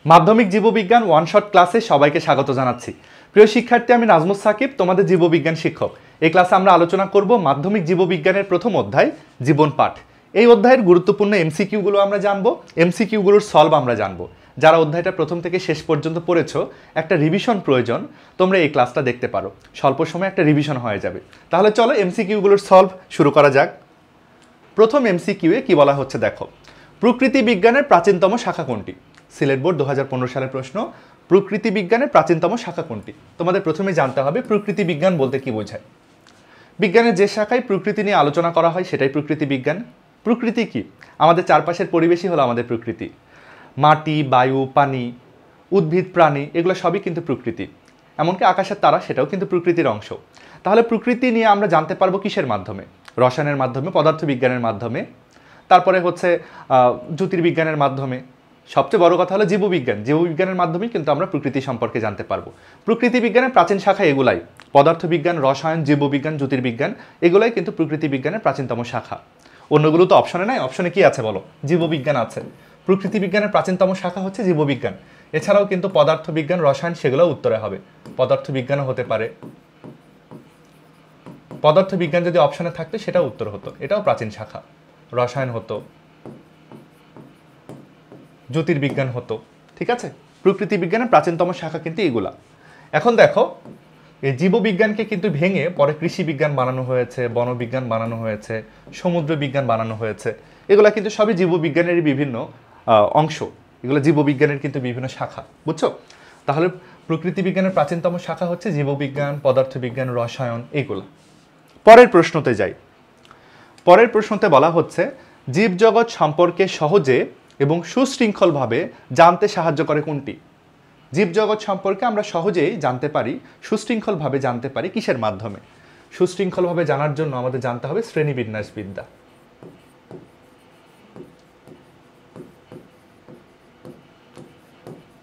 মাধ্যমিক জীববিজ্ঞান one shot ক্লাসে সবাইকে স্বাগত জানাচ্ছি। প্রিয় শিক্ষার্থী, আমি নাজমুস সাকিব, তোমাদের জীববিজ্ঞান শিক্ষক। এই ক্লাসে আমরা আলোচনা করব মাধ্যমিক জীববিজ্ঞানের প্রথম অধ্যায় জীবন পাঠ। এই অধ্যায়ের গুরুত্বপূর্ণ এমসিকিউগুলো আমরা জানবো, এমসিকিউগুলোর সলভ আমরা জানবো। যারা অধ্যায়টা প্রথম থেকে শেষ পর্যন্ত পড়েছো, একটা রিভিশন প্রয়োজন, তোমরা এই ক্লাসটা দেখতে পারো। স্বল্প সময়ে একটা রিভিশন হয়ে যাবে। তাহলে চলো এমসিকিউগুলোর সলভ শুরু করা যাক। প্রথম এমসিকিউ এ কি বলা হচ্ছে দেখো, প্রকৃতি বিজ্ঞানের প্রাচীনতম শাখা কোনটি? সিলেট বোর্ড 2015 সালের প্রশ্ন। প্রকৃতি বিজ্ঞানের প্রাচীনতম শাখা কোনটি? তোমাদের প্রথমে জানতে হবে প্রকৃতি বিজ্ঞান বলতে কি বোঝায়। বিজ্ঞানের যে শাখায় প্রকৃতি নিয়ে আলোচনা করা হয় সেটাই প্রকৃতি বিজ্ঞান। প্রকৃতি কি? আমাদের চারপাশের পরিবেশই হলো আমাদের প্রকৃতি। মাটি, বায়ু, পানি, উদ্ভিদ, প্রাণী, এগুলো সবই কিন্তু প্রকৃতি। এমনকি আকাশের তারা, সেটাও কিন্তু প্রকৃতির অংশ। তাহলে প্রকৃতি নিয়ে আমরা জানতে পারবো কিসের মাধ্যমে? রসায়নের মাধ্যমে, পদার্থবিজ্ঞানের মাধ্যমে, তারপরে হচ্ছে জ্যোতির্বিজ্ঞানের মাধ্যমে। সবচেয়ে বড় কথা হলো জীববিজ্ঞান। জীববিজ্ঞানের মাধ্যমেই কিন্তু আমরা প্রকৃতি সম্পর্কে জানতে পারবো। প্রকৃতি বিজ্ঞানের প্রাচীন শাখা এগুলাই, পদার্থবিজ্ঞান, রসায়ন, জীববিজ্ঞান, জ্যোতির্বিজ্ঞান, এগুলাই কিন্তু প্রকৃতি বিজ্ঞানের প্রাচীনতম শাখা। অন্যগুলো তো অপশনে নাই। অপশনে কি আছে বলো? জীববিজ্ঞান আছে। প্রকৃতি বিজ্ঞানের প্রাচীনতম শাখা হচ্ছে জীববিজ্ঞান। এছাড়াও কিন্তু পদার্থবিজ্ঞান, রসায়ন, সেগুলো উত্তরে হবে। পদার্থবিজ্ঞানও হতে পারে। পদার্থবিজ্ঞান যদি অপশনে থাকতো সেটাও উত্তর হতো, এটাও প্রাচীন শাখা। রসায়ন হতো, জ্যোতির্বিজ্ঞান হতো। ঠিক আছে, প্রকৃতি বিজ্ঞানের প্রাচীনতম শাখা কিন্তু এগুলা। এখন দেখো, এই জীববিজ্ঞানকে কিন্তু ভেঙে পরে কৃষি বিজ্ঞান বানানো হয়েছে, বনবিজ্ঞান বানানো হয়েছে, সমুদ্র বিজ্ঞান বানানো হয়েছে। এগুলা কিন্তু সবই জীববিজ্ঞানেরই বিভিন্ন অংশ। এগুলো জীববিজ্ঞানের কিন্তু বিভিন্ন শাখা, বুঝছো? তাহলে প্রকৃতি বিজ্ঞানের প্রাচীনতম শাখা হচ্ছে জীববিজ্ঞান, পদার্থবিজ্ঞান, রসায়ন, এগুলা। পরের প্রশ্নতে যাই। পরের প্রশ্নতে বলা হচ্ছে জীবজগৎ সম্পর্কে সহজে এবং সুশৃঙ্খলভাবে জানতে সাহায্য করে কোনটি? জীবজগৎ সম্পর্কে আমরা সহজেই জানতে পারি, সুশৃঙ্খলভাবে জানতে পারি কিসের মাধ্যমে? সুশৃঙ্খলভাবে জানার জন্য আমাদের জানতে হবে শ্রেণীবিন্যাসবিদ্যা।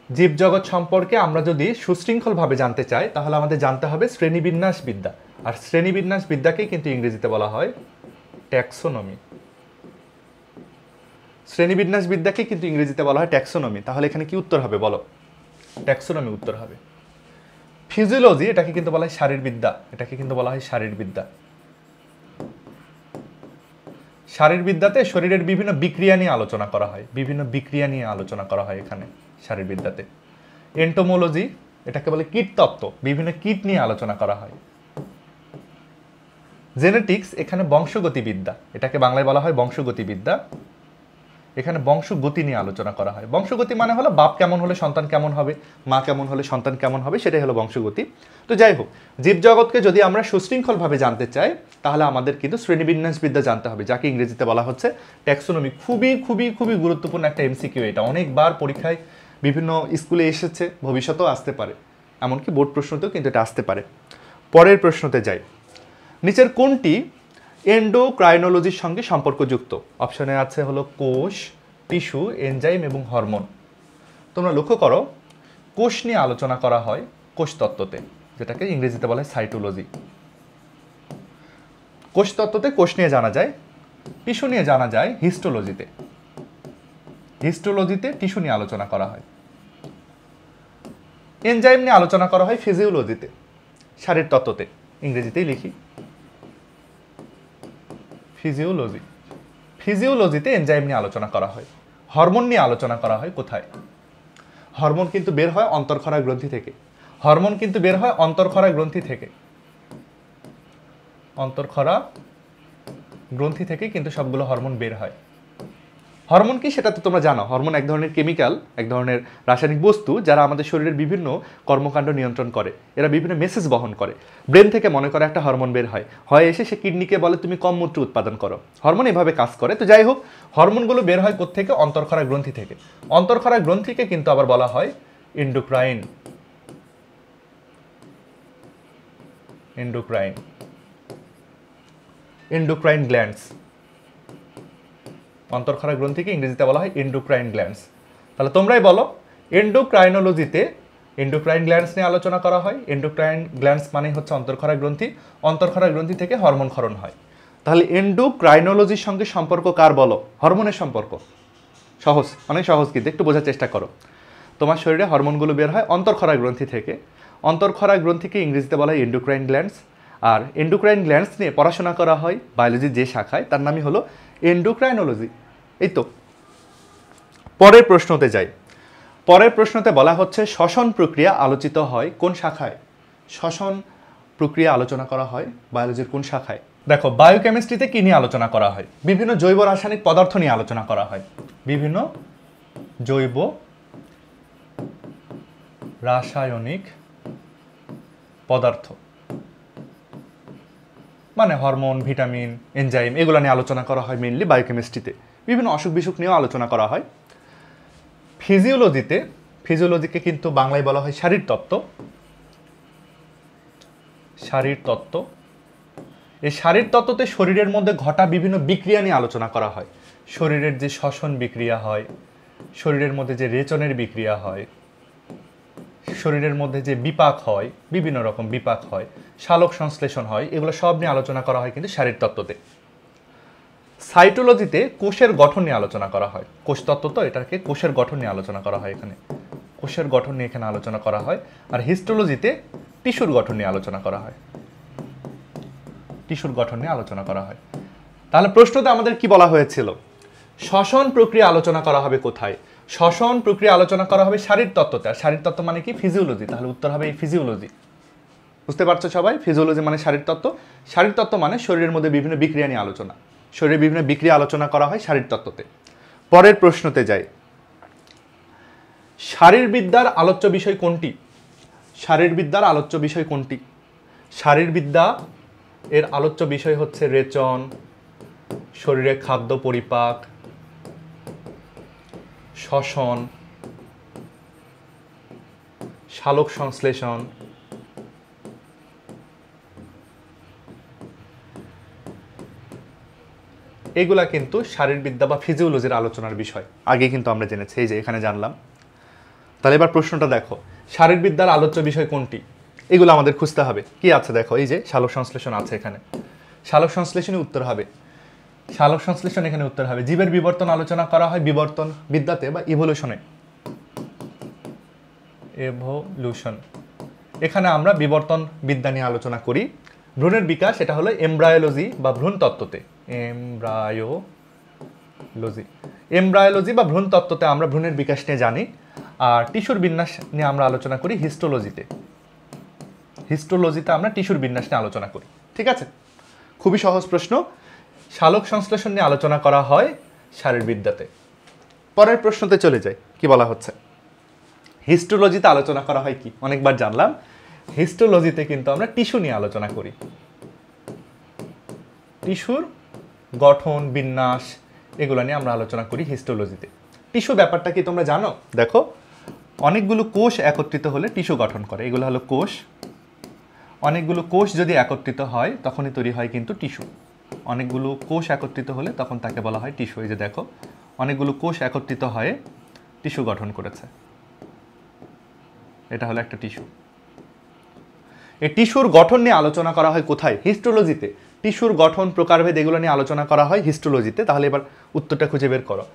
জীবজগৎ সম্পর্কে আমরা যদি সুশৃঙ্খলভাবে জানতে চাই তাহলে আমাদের জানতে হবে শ্রেণীবিন্যাসবিদ্যা। আর শ্রেণীবিন্যাসবিদ্যাকেই কিন্তু ইংরেজিতে বলা হয় ট্যাক্সোনমি। শ্রেণীবিন্যাসবিদ্যাকে কিন্তু ইংরেজিতে বলা হয় ট্যাক্সোনমি। তাহলে এখানে কি উত্তর হবে বলো? ট্যাক্সোনমি উত্তর হবে। ফিজিওলজি, এটাকে কিন্তু বলা হয় শারীরবিদ্যা। এটাকে কিন্তু বলা হয় শারীরবিদ্যা। শারীরবিদ্যাতে শরীরের বিভিন্ন বিক্রিয়া নিয়ে আলোচনা করা হয়, বিভিন্ন বিক্রিয়া নিয়ে আলোচনা করা হয় এখানে শারীরবিদ্যাতে। এন্টোমোলজি, এটাকে বলে কীটতত্ত্ব, বিভিন্ন কীট নিয়ে আলোচনা করা হয়। জেনেটিক্স, এখানে বংশগতিবিদ্যা, এটাকে বাংলায় বলা হয় বংশগতিবিদ্যা। এখানে বংশগতি নিয়ে আলোচনা করা হয়। বংশগতি মানে হলো বাপ কেমন হলে সন্তান কেমন হবে, মা কেমন হলে সন্তান কেমন হবে, সেটাই হলো বংশগতি। তো যাই হোক, জীবজগৎকে যদি আমরা সুশৃঙ্খলভাবে জানতে চাই তাহলে আমাদের কিন্তু শ্রেণীবিন্যাসবিদ্যা জানতে হবে, যাকে ইংরেজিতে বলা হচ্ছে ট্যাক্সোনমি। খুবই খুবই খুবই গুরুত্বপূর্ণ একটা এমসিকিউ এটা। অনেকবার পরীক্ষায় বিভিন্ন স্কুলে এসেছে, ভবিষ্যতেও আসতে পারে, এমনকি বোর্ড প্রশ্নতেও কিন্তু এটা আসতে পারে। পরের প্রশ্নতে যাই। নিচের কোনটি এন্ডোক্রাইনোলজির সঙ্গে সম্পর্কযুক্ত? অপশনে আছে হলো কোষ, টিস্যু, এনজাইম এবং হরমোন। তোমরা লক্ষ্য করো, কোষ নিয়ে আলোচনা করা হয় কোষতত্ত্বতে, যেটাকে ইংরেজিতে বলা হয় সাইটোলজি। কোষতত্ত্বতে কোষ নিয়ে জানা যায়, টিস্যু নিয়ে জানা যায় হিস্টোলজিতে। হিস্টোলজিতে টিস্যু নিয়ে আলোচনা করা হয়। এনজাইম নিয়ে আলোচনা করা হয় ফিজিওলজিতে, শারীরতত্ত্বতে। ইংরেজিতেই লিখি ফিজিওলজি। ফিজিওলজিতে এনজাইম নিয়ে আলোচনা করা হয়। হরমোন নিয়ে আলোচনা করা হয় কোথায়? হরমোন কিন্তু বের হয় অন্তঃক্ষরা গ্রন্থি থেকে। হরমোন কিন্তু বের হয় অন্তঃক্ষরা গ্রন্থি থেকে। অন্তঃক্ষরা গ্রন্থি থেকে কিন্তু সবগুলো হরমোন বের হয়। হরমোন কি সেটা তো তোমরা জানো। হরমোন এক ধরনের কেমিক্যাল, এক ধরনের রাসায়নিক বস্তু, যারা আমাদের শরীরের বিভিন্ন কর্মকাণ্ড নিয়ন্ত্রণ করে। এরা বিভিন্ন মেসেজ বহন করে। ব্রেন থেকে মনে করে একটা হরমোন বের হয় এসে সে কিডনিকে বলে তুমি কম মূত্র উৎপাদন করো। হরমোন এভাবে কাজ করে। তো যাই হোক, হরমোনগুলো বের হয় কোত্থেকে? অন্তঃক্ষরা গ্রন্থি থেকে। অন্তঃক্ষরা গ্রন্থিকে কিন্তু আবার বলা হয় এন্ডোক্রাইন। Endocrine, endocrine glands. অন্তঃক্ষরা গ্রন্থিকে ইংরেজিতে বলা হয় এন্ডোক্রাইন গ্ল্যান্ডস। তাহলে তোমরাই বলো, এন্ডোক্রাইনোলজিতে এন্ডোক্রাইন গ্ল্যান্ডস নিয়ে আলোচনা করা হয়। এন্ডোক্রাইন গ্ল্যান্ডস মানে হচ্ছে অন্তঃক্ষরা গ্রন্থি। অন্তঃক্ষরা গ্রন্থি থেকে হরমোন ক্ষরণ হয়। তাহলে এন্ডোক্রাইনোলজির সঙ্গে সম্পর্ক কার বলো? হরমোনের সম্পর্ক। সহজ, অনেক সহজ, কিন্তু একটু বোঝার চেষ্টা করো। তোমার শরীরে হরমোনগুলো বের হয় অন্তঃক্ষরা গ্রন্থি থেকে। অন্তঃক্ষরা গ্রন্থিকে ইংরেজিতে বলা হয় এন্ডোক্রাইন গ্ল্যান্ডস। আর এন্ডোক্রাইন গ্ল্যান্ডস নিয়ে পড়াশোনা করা হয় বায়োলজির যে শাখায়, তার নামই হলো এন্ডোক্রাইনোলজি। এই তো, পরের প্রশ্নতে যাই। পরের প্রশ্নতে বলা হচ্ছে শ্বসন প্রক্রিয়া আলোচিত হয় কোন শাখায়? শ্বসন প্রক্রিয়া আলোচনা করা হয় বায়োলজির কোন শাখায়? দেখো, বায়োকেমিস্ট্রিতে কি নিয়ে আলোচনা করা হয়? বিভিন্ন জৈব রাসায়নিক পদার্থ নিয়ে আলোচনা করা হয়। বিভিন্ন জৈব রাসায়নিক পদার্থ মানে হরমোন, ভিটামিন, এনজাইম, এগুলো নিয়ে আলোচনা করা হয় মেইনলি বায়োকেমিস্ট্রিতে। বিভিন্ন অসুখ বিসুখ নিয়েও আলোচনা করা হয়। ফিজিওলজিতে, ফিজিওলজিকে কিন্তু বাংলায় বলা হয় শারীরতত্ত্ব। শারীরতত্ত্ব, এই শারীরতত্ত্বতে শরীরের মধ্যে ঘটা বিভিন্ন বিক্রিয়া নিয়ে আলোচনা করা হয়। শরীরের যে শ্বসন বিক্রিয়া হয়, শরীরের মধ্যে যে রেচনের বিক্রিয়া হয়, শরীরের মধ্যে যে বিপাক হয়, বিভিন্ন রকম বিপাক হয়, সালোক সংশ্লেষণ হয়, এগুলো সব নিয়ে আলোচনা করা হয় কিন্তু শারীরতত্ত্বতে। সাইটোলজিতে কোষের গঠন নিয়ে আলোচনা করা হয়। কোষতত্ত্ব তো, এটাকে কোষের গঠন নিয়ে আলোচনা করা হয় এখানে। কোষের গঠন নিয়ে এখানে আলোচনা করা হয়। আর হিস্টোলজিতে টিস্যুর গঠন নিয়ে আলোচনা করা হয়। টিস্যুর গঠন নিয়ে আলোচনা করা হয়। তাহলে প্রশ্নতে আমাদের কি বলা হয়েছিল? শ্বসন প্রক্রিয়া আলোচনা করা হবে কোথায়? শ্বসন প্রক্রিয়া আলোচনা করা হবে শারীরতত্ত্বতে। আর শারীরতত্ত্ব মানে কি? ফিজিওলজি। তাহলে উত্তর হবে এই ফিজিওলজি। বুঝতে পারছো সবাই? ফিজিওলজি মানে শারীরতত্ত্ব। শারীরতত্ত্ব মানে শরীরের মধ্যে বিভিন্ন বিক্রিয়া নিয়ে আলোচনা। শরীরের বিভিন্ন বিক্রিয়া আলোচনা করা হয় শারীরতত্ত্বতে। পরের প্রশ্নতে যাই। শারীরবিদ্যার আলোচ্য বিষয় কোনটি? শারীরবিদ্যার আলোচ্য বিষয় কোনটি? শারীরবিদ্যা এর আলোচ্য বিষয় হচ্ছে রেচন, শরীরে খাদ্য পরিপাক, শ্বসন, সালোক সংশ্লেষণ, এগুলা কিন্তু শারীরবিদ্যা বা ফিজিওলজির আলোচনার বিষয়। আগে কিন্তু আমরা জেনেছি, এই যে এখানে জানলাম। তাহলে এবার প্রশ্নটা দেখো, শারীরবিদ্যার আলোচ্য বিষয় কোনটি? এগুলো আমাদের খুঁজতে হবে। কি আছে দেখো, এই যে সালোক সংশ্লেষণ আছে এখানে। সালোক সংশ্লেষণে উত্তর হবে, সালোক সংশ্লেষণ এখানে উত্তর হবে। জীবের বিবর্তন আলোচনা করা হয় বিবর্তন বিদ্যাতে বা ইভলিউশনে। এভলিউশন, এখানে আমরা বিবর্তন বিদ্যা নিয়ে আলোচনা করি। ভ্রূণের বিকাশ, এটা হলো এমব্রায়োলজি বা ভ্রূণ তত্ত্বতে। এমব্রায়োলজি, এমব্রায়োলজি বা ভ্রূণ তত্ত্বতে আমরা ভ্রূণের বিকাশ নিয়ে জানি। আর টিস্যুর বিন্যাস নিয়ে আমরা আলোচনা করি হিস্টোলজিতে। হিস্টোলজিতে আমরা টিস্যুর বিন্যাস নিয়ে আলোচনা করি। ঠিক আছে, খুবই সহজ প্রশ্ন। সালোক সংশ্লেষণ নিয়ে আলোচনা করা হয় শারীরবিদ্যাতে। পরের প্রশ্নতে চলে যাই। কি বলা হচ্ছে? হিস্টোলজিতে আলোচনা করা হয় কি? অনেকবার জানলাম। হিস্টোলজিতে কিন্তু আমরা টিস্যু নিয়ে আলোচনা করি। টিস্যুর গঠন, বিন্যাস, এগুলো নিয়ে আমরা আলোচনা করি হিস্টোলজিতে। টিস্যু ব্যাপারটা কি তোমরা জানো? দেখো, অনেকগুলো কোষ একত্রিত হলে টিস্যু গঠন করে। এগুলো হলো কোষ। অনেকগুলো কোষ যদি একত্রিত হয় তখনই তৈরি হয় কিন্তু টিস্যু। অনেকগুলো কোষ একত্রিত হলে তখন তাকে বলা হয় টিস্যু। এই যে দেখো, অনেকগুলো কোষ একত্রিত হয়ে টিস্যু গঠন করেছে। এটা হলো একটা টিস্যু। এই টিস্যুর গঠন নিয়ে আলোচনা করা হয় কোথায়? হিস্টোলজিতে। টিস্যুর গঠন, প্রকারভেদ, এগুলো নিয়ে আলোচনা করা হয় হিস্টোলজিতে। তাহলে এবার উত্তরটা খুঁজে বের করো।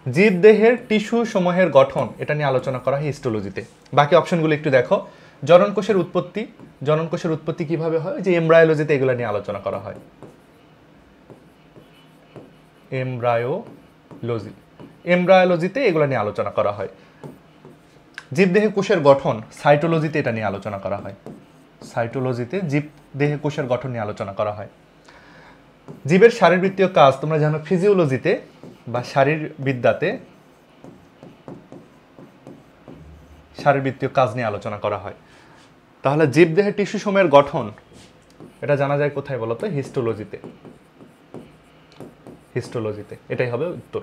জীবদেহের টিস্যু সমূহের গঠন, এটা নিয়ে আলোচনা করা হয় হিস্টোলজিতে। বাকি অপশনগুলো একটু দেখো। জননকোষের উৎপত্তি, জননকোষের উৎপত্তি কিভাবে হয়, যে এমব্রায়োলজিতে এগুলো নিয়ে আলোচনা করা হয়। এমব্রায়োলজি, এমব্রায়োলজিতে এগুলো নিয়ে আলোচনা করা হয়। জীবদেহে কোষের গঠন, সাইটোলজিতে এটা নিয়ে আলোচনা করা হয়। সাইটোলজিতে জীবদেহে কোষের গঠন নিয়ে আলোচনা করা হয়। জীবের শারীরবৃত্তীয় কাজ তোমরা জানো ফিজিওলজিতে বা শারীরবিদ্যাতে শারীরবৃত্তীয় কাজ নিয়ে আলোচনা করা হয়। তাহলে জীবদেহের টিস্যু সমূহের গঠন, এটা জানা যায় কোথায় বলতো? হিস্টোলজিতে। হিস্টোলজিতে, এটাই হবে উত্তর।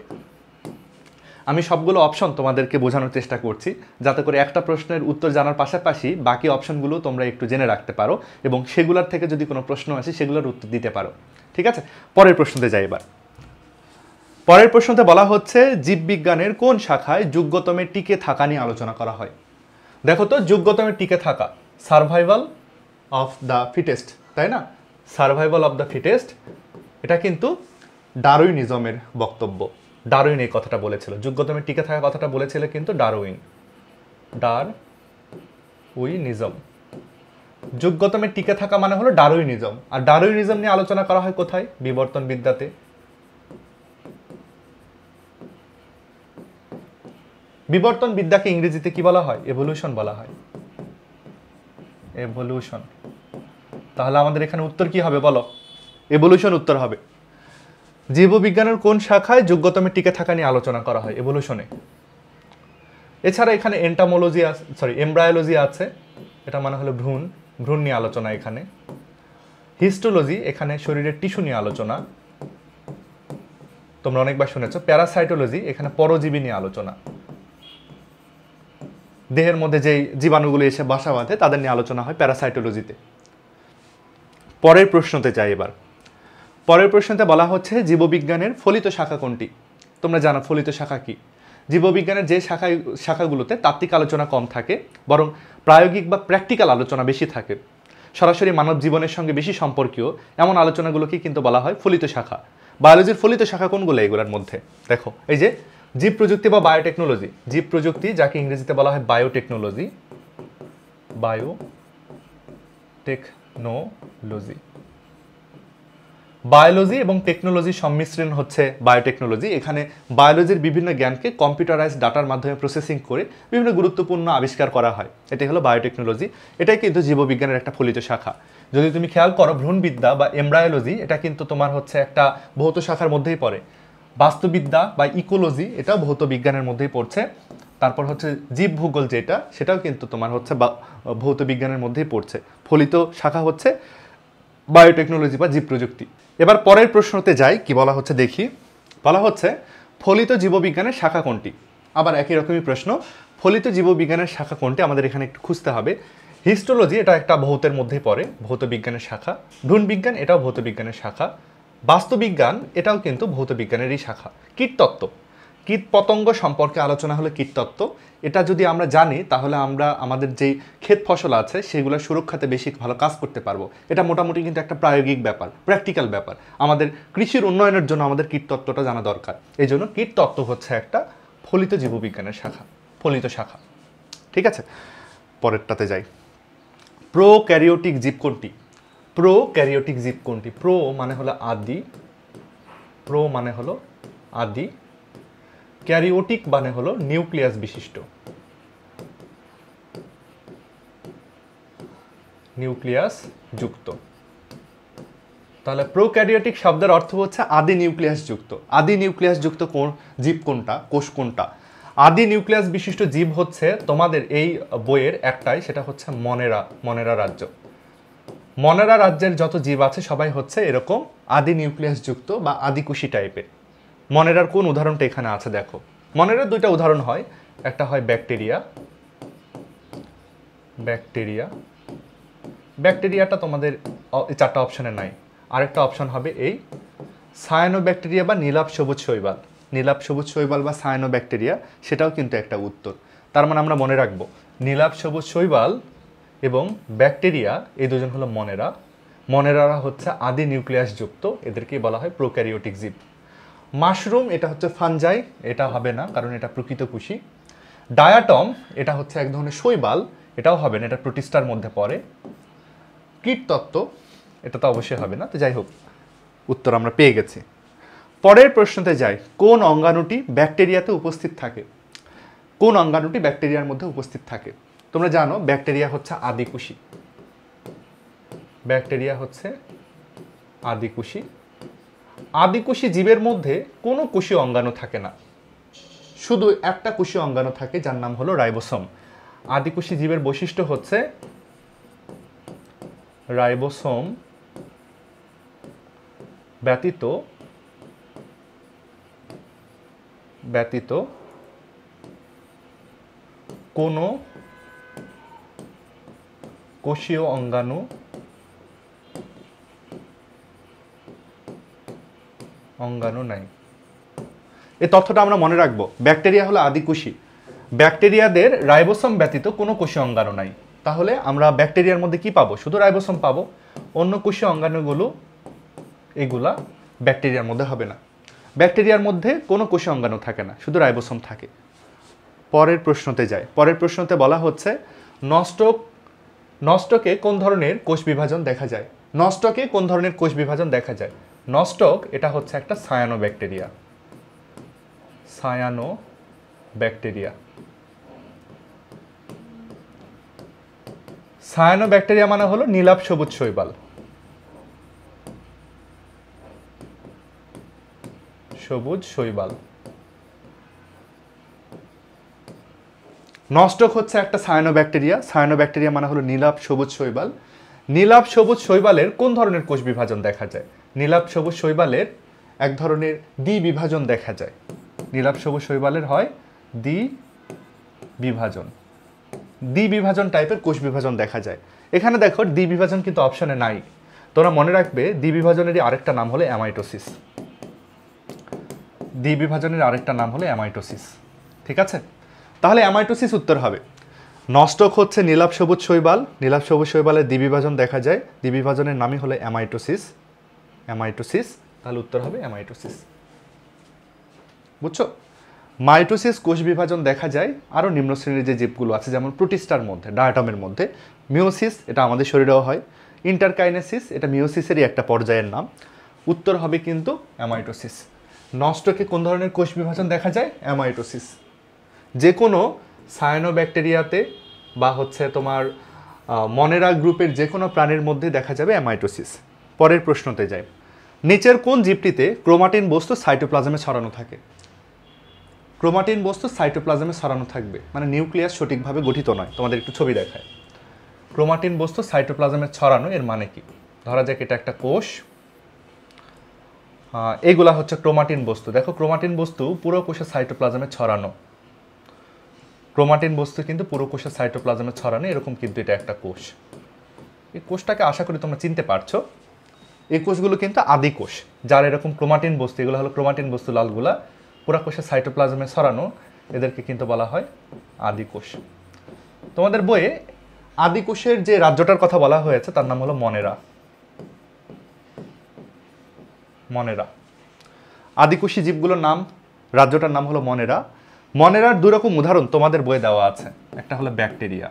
আমি সবগুলো অপশন তোমাদেরকে বোঝানোর চেষ্টা করছি, যাতে করে একটা প্রশ্নের উত্তর জানার পাশাপাশি বাকি অপশনগুলো তোমরা একটু জেনে রাখতে পারো এবং সেগুলোর থেকে যদি কোনো প্রশ্ন আসে সেগুলোর উত্তর দিতে পারো। ঠিক আছে, পরের প্রশ্নতে যাই এবার। পরের প্রশ্নতে বলা হচ্ছে জীববিজ্ঞানের কোন শাখায় যোগ্যতমে টিকে থাকা নিয়ে আলোচনা করা হয়? দেখো তো, যোগ্যতমে টিকে থাকা, সার্ভাইভাল অফ দ্য ফিটেস্ট, তাই না? সার্ভাইভাল অফ দ্য ফিটেস্ট, এটা কিন্তু ডারউইনিজমের বক্তব্য। ডারউইন এই কথাটা বলেছিল, যোগ্যতমে টিকে থাকা কথাটা বলেছিল কিন্তু ডারউইন। ডারউইনিজম। যোগ্যতমে টিকে থাকা মানে হলো ডারউইনিজম। আর ডারউইনিজম নিয়ে আলোচনা করা হয় কোথায়? বিবর্তনবিদ্যাতে। বিবর্তনবিদ্যাকে ইংরেজিতে কি বলা হয়? এভলিউশন বলা হয়। এভলিউশন। তাহলে আমাদের এখানে উত্তর কি হবে বলো? এভলিউশন উত্তর হবে। জীববিজ্ঞানের কোন শাখায় যোগ্যতমে টিকে থাকা নিয়ে আলোচনা করা হয়? এভলিউশনে। এছাড়া এখানে এন্টামোলজি আছে, এমব্রায়োলজি আছে, এটা মানে হলো ভ্রূণ, ভ্রূণ নিয়ে আলোচনা এখানে। হিস্টোলজি, এখানে শরীরের টিস্যু নিয়ে আলোচনা, তোমরা অনেকবার শুনেছো। প্যারাসাইটোলজি, এখানে পরজীবী নিয়ে আলোচনা, দেহের মধ্যে যেই জীবাণুগুলো এসে বাসা বাঁধে তাদের নিয়ে আলোচনা হয় প্যারাসাইটোলজিতে। পরের প্রশ্নতে যাই এবার। পরের প্রশ্নতে বলা হচ্ছে জীববিজ্ঞানের ফলিত শাখা কোনটি? তোমরা জানো ফলিত শাখা কি? জীববিজ্ঞানের যে শাখাগুলোতে তাত্ত্বিক আলোচনা কম থাকে, বরং প্রায়োগিক বা প্র্যাকটিক্যাল আলোচনা বেশি থাকে, সরাসরি মানব জীবনের সঙ্গে বেশি সম্পর্কীয়, এমন আলোচনাগুলোকে কিন্তু বলা হয় ফলিত শাখা। বায়োলজির ফলিত শাখা কোনগুলো এগুলোর মধ্যে? দেখো, এই যে জীব প্রযুক্তি বা বায়োটেকনোলজি, জীব প্রযুক্তি যাকে ইংরেজিতে বলা হয় বায়োটেকনোলজি, বায়োটেকনোলজি। বায়োলজি এবং টেকনোলজির সম্মিশ্রণ হচ্ছে বায়োটেকনোলজি। এখানে বায়োলজির বিভিন্ন জ্ঞানকে কম্পিউটারাইজ ডাটার মাধ্যমে প্রসেসিং করে বিভিন্ন গুরুত্বপূর্ণ আবিষ্কার করা হয়, এটাই হলো বায়োটেকনোলজি। এটাই কিন্তু জীববিজ্ঞানের একটা ফলিত শাখা। যদি তুমি খেয়াল করো, ভ্রূণবিদ্যা বা এমব্রায়োলজি এটা কিন্তু তোমার হচ্ছে একটা ভৌত শাখার মধ্যেই পড়ে। বাস্তুবিদ্যা বা ইকোলজি এটাও ভৌত বিজ্ঞানের মধ্যেই পড়ছে। তারপর হচ্ছে জীব ভূগোল যেটা, সেটাও কিন্তু তোমার হচ্ছে ভৌত বিজ্ঞানের মধ্যেই পড়ছে। ফলিত শাখা হচ্ছে বায়োটেকনোলজি বা জীব প্রযুক্তি। এবার পরের প্রশ্নতে যাই, কি বলা হচ্ছে দেখি। বলা হচ্ছে ফলিত জীববিজ্ঞানের শাখা কোনটি? আবার একই রকমই প্রশ্ন, ফলিত জীববিজ্ঞানের শাখা কোনটি আমাদের এখানে একটু খুঁজতে হবে। হিস্টোলজি এটা একটা ভৌতের মধ্যেই পড়ে, ভৌত বিজ্ঞানের শাখা। ভ্রূণবিজ্ঞান এটাও ভৌত বিজ্ঞানের শাখা। বাস্তুবিজ্ঞান এটাও কিন্তু ভৌত বিজ্ঞানেরই শাখা। কীটতত্ত্ব, কীট পতঙ্গ সম্পর্কে আলোচনা হলো কীটতত্ত্ব। এটা যদি আমরা জানি তাহলে আমরা আমাদের যেই ক্ষেত ফসল আছে সেগুলোর সুরক্ষাতে বেশি ভালো কাজ করতে পারবো। এটা মোটামুটি কিন্তু একটা প্রায়োগিক ব্যাপার, প্র্যাকটিক্যাল ব্যাপার। আমাদের কৃষির উন্নয়নের জন্য আমাদের কীটতত্ত্বটা জানা দরকার। এই জন্য কীটতত্ত্ব হচ্ছে একটা ফলিত জীববিজ্ঞানের শাখা, ফলিত শাখা। ঠিক আছে, পরেরটাতে যাই। প্রোক্যারিওটিক জীব কোনটি? প্রোক্যারিওটিক জীব কোনটি? প্রো মানে হলো আদি, প্রো মানে হলো আদি, ক্যারিওটিক মানে হলো নিউক্লিয়াস বিশিষ্ট, নিউক্লিয়াস যুক্ত। তাহলে প্রোক্যারিওটিক শব্দের অর্থ হচ্ছে আদি নিউক্লিয়াস যুক্ত। আদি নিউক্লিয়াস যুক্ত কোন জীব কোনটা, কোষ কোনটা? আদি নিউক্লিয়াস বিশিষ্ট জীব হচ্ছে তোমাদের এই বইয়ের একটাই, সেটা হচ্ছে মনেরা, মনেরা রাজ্য। মনেরা রাজ্যের যত জীব আছে সবাই হচ্ছে এরকম আদি নিউক্লিয়াস যুক্ত বা আদিকোষী টাইপের। মনেরার কোন উদাহরণটা এখানে আছে দেখো। মনেরার দুইটা উদাহরণ হয়, একটা হয় ব্যাকটেরিয়া, ব্যাকটেরিয়া, ব্যাকটেরিয়াটা তোমাদের চারটা অপশনে নাই। আরেকটা অপশন হবে এই সায়ানোব্যাকটেরিয়া বা নীলাভ সবুজ শৈবাল। নীলাভ সবুজ শৈবাল বা সায়ানোব্যাকটেরিয়া, সেটাও কিন্তু একটা উত্তর। তার মানে আমরা মনে রাখবো নীলাভ সবুজ শৈবাল এবং ব্যাকটেরিয়া এই দুজন হলো মনেরা। মনেরারা হচ্ছে আদি নিউক্লিয়াস যুক্ত, এদেরকেই বলা হয় প্রোক্যারিওটিক জীব। মাশরুম এটা হচ্ছে ফানজাই, এটা হবে না কারণ এটা প্রকৃতকোষী। ডায়াটম এটা হচ্ছে এক ধরনের শৈবাল, এটাও হবে না, এটা প্রোটিস্টার মধ্যে পড়ে। কীটতত্ত্ব এটা তো অবশ্যই হবে না। তো যাই হোক, উত্তর আমরা পেয়ে গেছি। পরের প্রশ্নতে যাই। কোন অঙ্গাণুটি ব্যাকটেরিয়াতে উপস্থিত থাকে? কোন অঙ্গাণুটি ব্যাকটেরিয়ার মধ্যে উপস্থিত থাকে? তোমরা জানো ব্যাকটেরিয়া হচ্ছে আদিকোষী, ব্যাকটেরিয়া হচ্ছে আদিকোষী। আদিকোষী জীবের মধ্যে কোনো কোষীয় অঙ্গাণু থাকে না, শুধু একটা কোষীয় অঙ্গাণু থাকে যার নাম হলো রাইবোসোম। আদিকোষী জীবের বৈশিষ্ট্য হচ্ছে রাইবোসোম ব্যতীত কোনো কোষীয় অঙ্গাণু নাই। এই তথ্যটা আমরা মনে রাখবো। ব্যাকটেরিয়া হলো আদিকোষী, ব্যাকটেরিয়াদের রাইবোসোম ব্যতীত কোনো কোষীয় অঙ্গাণু নাই। তাহলে আমরা ব্যাকটেরিয়ার মধ্যে কি পাবো? শুধু রাইবোসোম পাবো। অন্য কোষীয় অঙ্গাণুগুলো এগুলা ব্যাকটেরিয়ার মধ্যে হবে না। ব্যাকটেরিয়ার মধ্যে কোনো কোষীয় অঙ্গাণু থাকে না, শুধু রাইবোসোম থাকে। পরের প্রশ্নতে যায়। পরের প্রশ্নতে বলা হচ্ছে নষ্টকে কোন ধরনের কোষ বিভাজন দেখা যায়? নষ্টকে কোন ধরনের কোষ বিভাজন দেখা যায়? নষ্টক এটা হচ্ছে একটা সায়ানোব্যাকটেরিয়া। সায়ানোব্যাকটেরিয়া। সায়ানোব্যাকটেরিয়া মানে হলো নীলাভ সবুজ শৈবাল। সবুজ শৈবাল। নষ্টক হচ্ছে একটা সায়ানোব্যাকটেরিয়া। সায়ানোব্যাকটেরিয়া মানে হলো নীলাভ সবুজ শৈবাল। নীলাভ সবুজ শৈবালের কোন ধরনের কোষ বিভাজন দেখা যায়? নীলাভ সবুজ শৈবালের এক ধরনের দ্বিবিভাজন দেখা যায়। নীলাভ সবুজ শৈবালের হয় দ্বিবিভাজন। দ্বিবিভাজন টাইপের কোষ বিভাজন দেখা যায়। এখানে দেখো দ্বিবিভাজন কিন্তু অপশনে নাই। তোমরা মনে রাখবে দ্বিবিভাজনেরই আরেকটা নাম হলো অ্যামাইটোসিস। দ্বিবিভাজনের আরেকটা নাম হলো অ্যামাইটোসিস। ঠিক আছে, তাহলে অ্যামাইটোসিস উত্তর হবে। নষ্টক হচ্ছে নীলাভ সবুজ শৈবাল। নীলাভ সবুজ শৈবালের দ্বিবিভাজন দেখা যায়। দ্বিবিভাজনের নামই হলো অ্যামাইটোসিস। অ্যামাইটোসিস, তাহলে উত্তর হবে অ্যামাইটোসিস। বুঝছো? মাইটোসিস কোষ বিভাজন দেখা যায় আরও নিম্ন শ্রেণীর যে জীবগুলো আছে, যেমন প্রোটিস্টার মধ্যে, ডায়াটমের মধ্যে। মিওসিস এটা আমাদের শরীরেও হয়। ইন্টারকাইনেসিস এটা মিওসিসেরই একটা পর্যায়ের নাম। উত্তর হবে কিন্তু অ্যামাইটোসিস। নষ্টকে কোন ধরনের কোষ বিভাজন দেখা যায়? অ্যামাইটোসিস। যে কোনো সায়ানোব্যাকটেরিয়াতে বা হচ্ছে তোমার মনেরা গ্রুপের যে কোনো প্রাণীর মধ্যে দেখা যাবে অ্যামাইটোসিস। পরের প্রশ্নতে যায়। নিচের কোন জীবটিতে ক্রোমাটিন বস্তু সাইটোপ্লাজমে ছড়ানো থাকে? ক্রোমাটিন বস্তু সাইটোপ্লাজমে ছড়ানো থাকবে মানে নিউক্লিয়াস সঠিকভাবে গঠিত নয়। তোমাদের একটু ছবি দেখায়। ক্রোমাটিন বস্তু সাইটোপ্লাজমে ছড়ানো এর মানে কি? ধরা যাক এটা একটা কোষ, এইগুলা হচ্ছে ক্রোমাটিন বস্তু। দেখো ক্রোমাটিন বস্তু পুরো কোষের সাইটোপ্লাজমে ছড়ানো। ক্রোমাটিন বস্তু কিন্তু পুরো কোষের সাইটোপ্লাজমে ছড়ানো, এরকম কিন্তু এটা একটা কোষ। এই কোষটাকে আশা করি তোমরা চিনতে পারছো। এই কোষগুলো কিন্তু আদি কোষ, যার এরকম ক্রোমাটিন বস্তু, এগুলো হলো ক্রোমাটিন বস্তু লালগুলা, পুরো কোষের সাইটোপ্লাজমে ছড়ানো, এদেরকে কিন্তু বলা হয় আদি কোষ। তোমাদের বইয়ে আদি কোষের যে রাজ্যটার কথা বলা হয়েছে তার নাম হলো মনেরা। মনেরা। আদিকোষী জীবগুলোর নাম, রাজ্যটার নাম হলো মনেরা। মনেরার দুই রকম উদাহরণ তোমাদের বইয়ে দেওয়া আছে। একটা হলো ব্যাকটেরিয়া,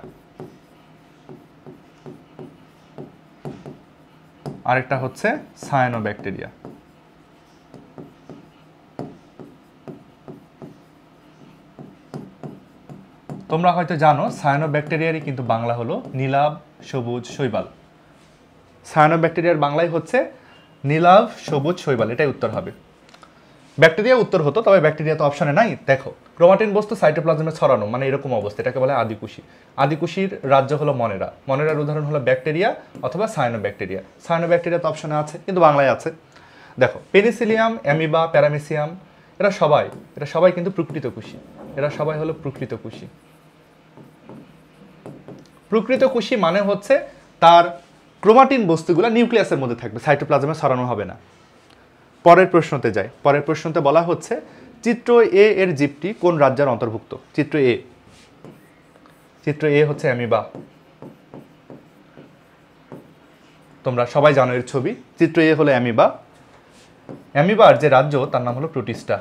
আরেকটা হচ্ছে সায়ানোব্যাকটেরিয়া। তোমরা হয়তো জানো সায়ানোব্যাকটেরিয়ারই কিন্তু বাংলা হলো নীলাভ সবুজ শৈবাল। সায়ানোব্যাকটেরিয়ার বাংলায় হচ্ছে নীলাভ সবুজ শৈবাল, এটাই উত্তর হবে। ব্যাকটেরিয়া উত্তর হতো, তবে ব্যাকটেরিয়া তো অপশনে নাই। দেখো ক্রোমাটিন বস্তু সাইটোপ্লাজমে ছড়ানো মানে এরকম অবস্থা, এটাকে বলে আদিকোষী। আদিকোষীর রাজ্য হলো মনেরা। মনেরার উদাহরণ হলো ব্যাকটেরিয়া অথবা সায়ানোব্যাকটেরিয়া। সায়ানোব্যাকটেরিয়া তো অপশনে আছে কিন্তু বাংলায় আছে। দেখো পেনিসিলিয়াম, অ্যামিবা, প্যারামিসিয়াম, এরা সবাই কিন্তু প্রকৃতকোষী। এরা সবাই হলো প্রকৃতকোষী। প্রকৃতকোষী মানে হচ্ছে তার ক্রোমাটিন বস্তুগুলো নিউক্লিয়াসের মধ্যে থাকবে, সাইটোপ্লাজমে ছড়ানো হবে না। পরের প্রশ্নতে যাই। পরের প্রশ্নতে বলা হচ্ছে চিত্র এ এর জীবটি কোন রাজ্যের অন্তর্ভুক্ত? চিত্র এ। চিত্র এ হচ্ছে অ্যামিবা। তোমরা সবাই জানো এর ছবি। চিত্র এ হলো অ্যামিবা। অ্যামিবার যে রাজ্য তার নাম হলো প্রোটিস্টা।